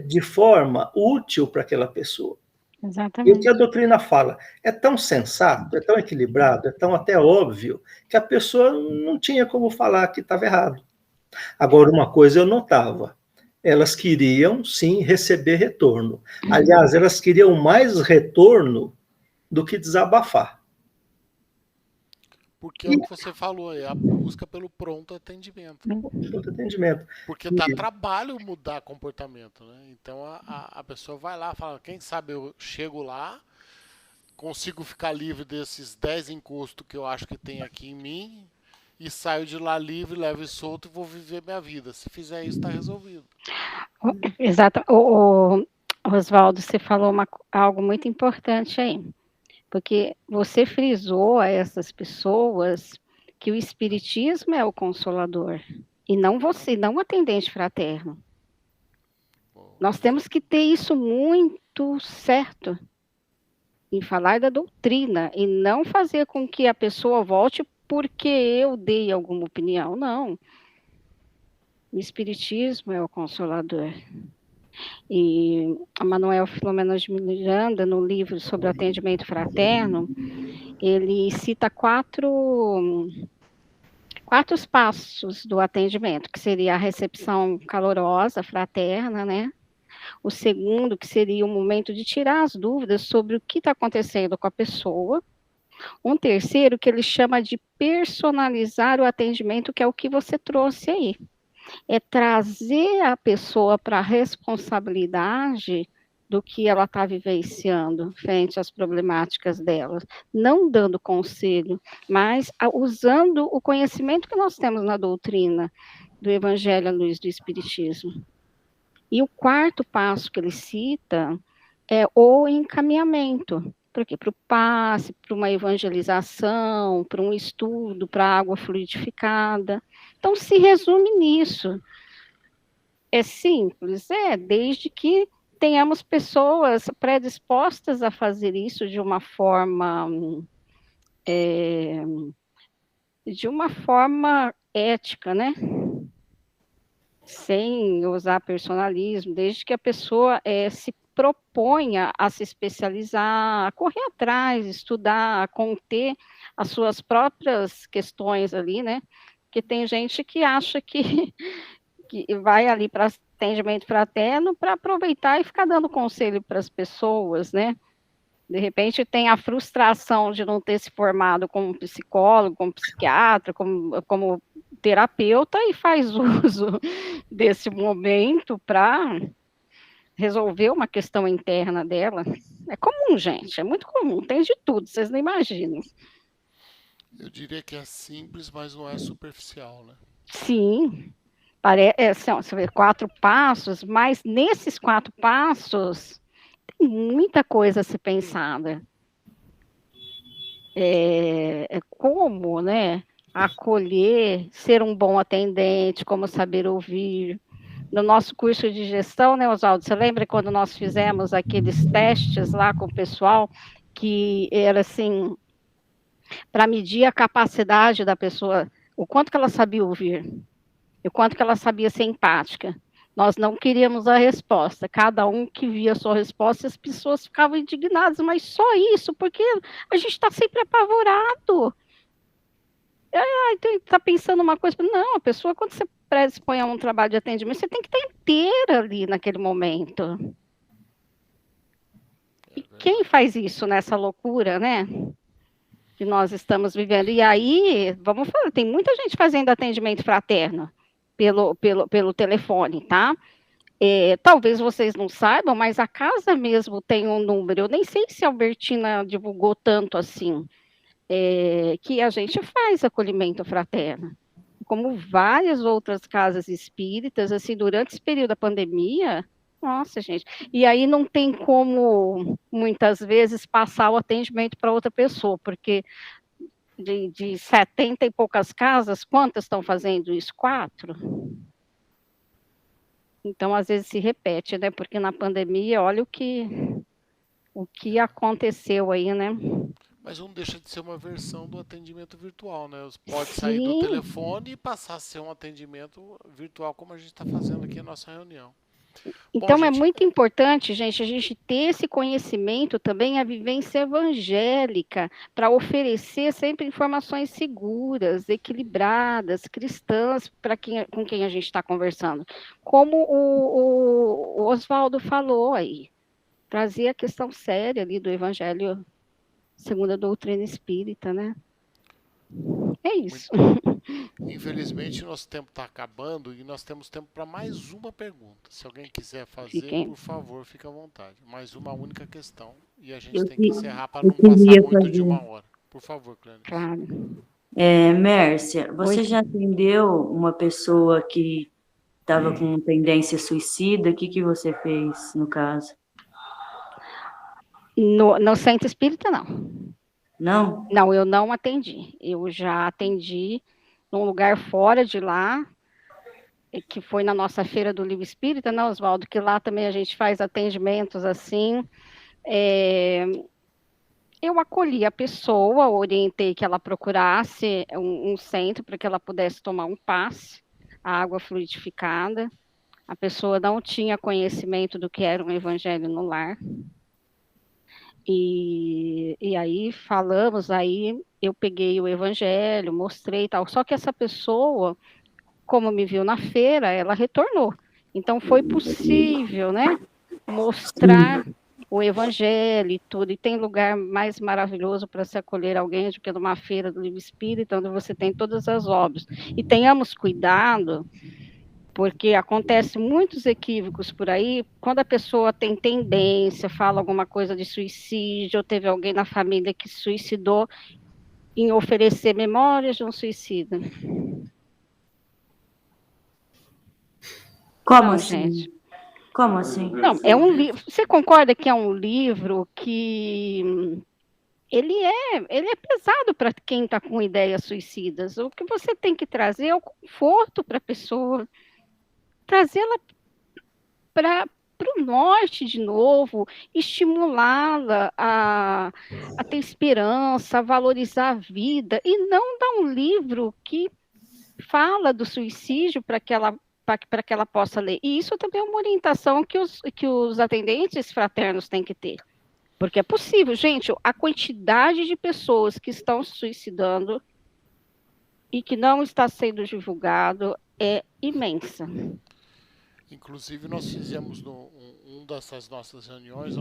de forma útil para aquela pessoa. Exatamente. E o que a doutrina fala é tão sensato, é tão equilibrado, é tão até óbvio, que a pessoa não tinha como falar que estava errado. Agora, uma coisa eu notava, elas queriam, sim, receber retorno. Aliás, elas queriam mais retorno do que desabafar. Porque é o que você falou, é a busca pelo pronto atendimento. Pronto atendimento. Porque dá trabalho mudar comportamento, né? Então a pessoa vai lá e fala, quem sabe eu chego lá, consigo ficar livre desses 10 encostos que eu acho que tem aqui em mim, e saio de lá livre, leve e solto e vou viver minha vida. Se fizer isso, está resolvido. Exato. Oswaldo, você falou algo muito importante aí, porque você frisou a essas pessoas que o espiritismo é o consolador, e não você, não o atendente fraterno. Nós temos que ter isso muito certo em falar da doutrina e não fazer com que a pessoa volte porque eu dei alguma opinião. Não. O espiritismo é o consolador. E a Manuel Filomeno de Miranda, no livro sobre o atendimento fraterno, ele cita quatro passos do atendimento, que seria a recepção calorosa, fraterna, né? O segundo, que seria o momento de tirar as dúvidas sobre o que está acontecendo com a pessoa. Um terceiro, que ele chama de personalizar o atendimento, que é o que você trouxe aí. É trazer a pessoa para a responsabilidade do que ela está vivenciando frente às problemáticas dela, não dando conselho, mas usando o conhecimento que nós temos na doutrina do Evangelho à luz do Espiritismo. E o quarto passo que ele cita é o encaminhamento. Para quê? Para o passe, para uma evangelização, para um estudo, para a água fluidificada. Então, se resume nisso. É simples? Desde que tenhamos pessoas predispostas a fazer isso de uma forma ética, né? Sem usar personalismo, desde que a pessoa se proponha a se especializar, a correr atrás, estudar, a conter as suas próprias questões ali, né? Porque tem gente que acha que vai ali para atendimento fraterno para aproveitar e ficar dando conselho para as pessoas, né? De repente tem a frustração de não ter se formado como psicólogo, como psiquiatra, como terapeuta e faz uso desse momento para resolver uma questão interna dela. É comum, gente, é muito comum, tem de tudo, vocês não imaginam. Eu diria que é simples, mas não é superficial, né? Sim, você vê 4 passos, mas nesses 4 passos tem muita coisa a ser pensada. Como, né, acolher, ser um bom atendente, como saber ouvir. No nosso curso de gestão, né, Oswaldo, você lembra quando nós fizemos aqueles testes lá com o pessoal, que era assim, para medir a capacidade da pessoa, o quanto que ela sabia ouvir, o quanto que ela sabia ser empática. Nós não queríamos a resposta, cada um que via a sua resposta, as pessoas ficavam indignadas, mas só isso, porque a gente está sempre apavorado. Então, está pensando uma coisa, não, a pessoa, quando você predispõe a um trabalho de atendimento, você tem que estar inteira ali naquele momento. E quem faz isso nessa loucura, né? Que nós estamos vivendo. E aí, vamos falar, tem muita gente fazendo atendimento fraterno pelo telefone, tá? Talvez vocês não saibam, mas a casa mesmo tem um número, eu nem sei se a Albertina divulgou tanto assim, que a gente faz acolhimento fraterno. Como várias outras casas espíritas, assim, durante esse período da pandemia, nossa, gente, e aí não tem como, muitas vezes, passar o atendimento para outra pessoa, porque de 70 e poucas casas, quantas estão fazendo isso? 4? Então, às vezes se repete, né? Porque na pandemia, olha o que aconteceu aí, né? Mas não deixa de ser uma versão do atendimento virtual, né? Pode sair do telefone e passar a ser um atendimento virtual, como a gente está fazendo aqui na nossa reunião. Então, bom, gente, é muito importante, gente, a gente ter esse conhecimento também, a vivência evangélica, para oferecer sempre informações seguras, equilibradas, cristãs, com quem a gente está conversando. Como o Oswaldo falou aí, trazer a questão séria ali do Evangelho segundo a doutrina espírita, né? É isso. Infelizmente, nosso tempo está acabando e nós temos tempo para mais uma pergunta. Se alguém quiser fazer, por favor, fique à vontade. Mais uma única questão e a gente tem que encerrar para não passar muito de 1 hora. Por favor, Clênis. Claro. Mércia, você Oi. já atendeu uma pessoa que estava com tendência suicida? O que você fez no caso? No centro espírita, não. Não? Não, eu não atendi. Eu já atendi num lugar fora de lá, que foi na nossa Feira do Livro Espírita, né, Oswaldo? Que lá também a gente faz atendimentos assim. Eu acolhi a pessoa, orientei que ela procurasse um centro para que ela pudesse tomar um passe, a água fluidificada. A pessoa não tinha conhecimento do que era um evangelho no lar. E aí falamos, aí eu peguei o evangelho, mostrei e tal. Só que essa pessoa, como me viu na feira, ela retornou. Então foi possível, né, mostrar o evangelho e tudo. E tem lugar mais maravilhoso para se acolher alguém do que numa feira do livro espírita, onde você tem todas as obras. E tenhamos cuidado, porque acontece muitos equívocos por aí, quando a pessoa tem tendência, fala alguma coisa de suicídio, ou teve alguém na família que se suicidou, em oferecer memórias de um suicida. Como Não, assim? gente. Como assim? Não, é um livro. Você concorda que é um livro que ele é pesado para quem está com ideias suicidas? O que você tem que trazer é o conforto para a pessoa, trazê-la para o norte de novo, estimulá-la a ter esperança, a valorizar a vida, e não dar um livro que fala do suicídio para que ela possa ler. E isso também é uma orientação que os atendentes fraternos têm que ter. Porque é possível, gente, a quantidade de pessoas que estão se suicidando e que não está sendo divulgado é imensa. Inclusive, nós fizemos um dessas nossas reuniões,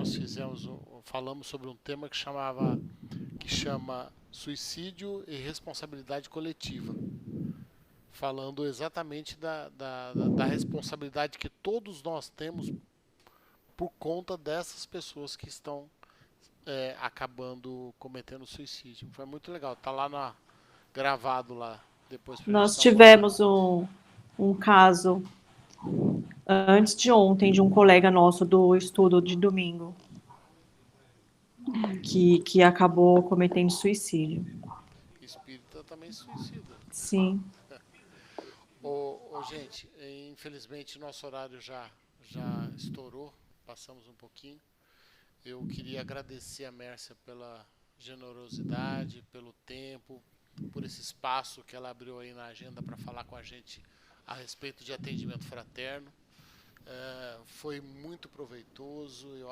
falamos sobre um tema que chama suicídio e responsabilidade coletiva, falando exatamente da responsabilidade que todos nós temos por conta dessas pessoas que estão acabando cometendo suicídio. Foi muito legal, tá lá gravado lá depois pra Nós gente dar uma tivemos um caso antes de ontem de um colega nosso do estudo de domingo que acabou cometendo suicídio. Espírita também suicida. Sim. Gente, infelizmente nosso horário já estourou, passamos um pouquinho. Eu queria agradecer a Mércia pela generosidade, pelo tempo, por esse espaço que ela abriu aí na agenda para falar com a gente a respeito de atendimento fraterno. Foi muito proveitoso. Eu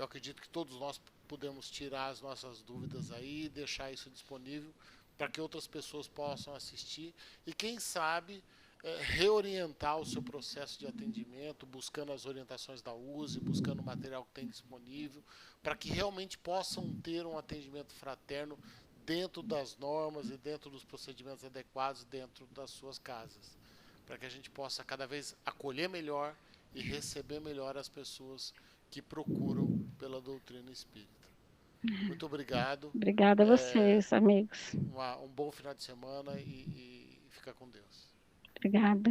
acredito que todos nós podemos tirar as nossas dúvidas aí, deixar isso disponível para que outras pessoas possam assistir e quem sabe reorientar o seu processo de atendimento, buscando as orientações da USE, buscando o material que tem disponível, para que realmente possam ter um atendimento fraterno dentro das normas e dentro dos procedimentos adequados dentro das suas casas, para que a gente possa cada vez acolher melhor e receber melhor as pessoas que procuram pela doutrina espírita. Muito obrigado. Obrigada a vocês, amigos. Um bom final de semana e fica com Deus. Obrigada.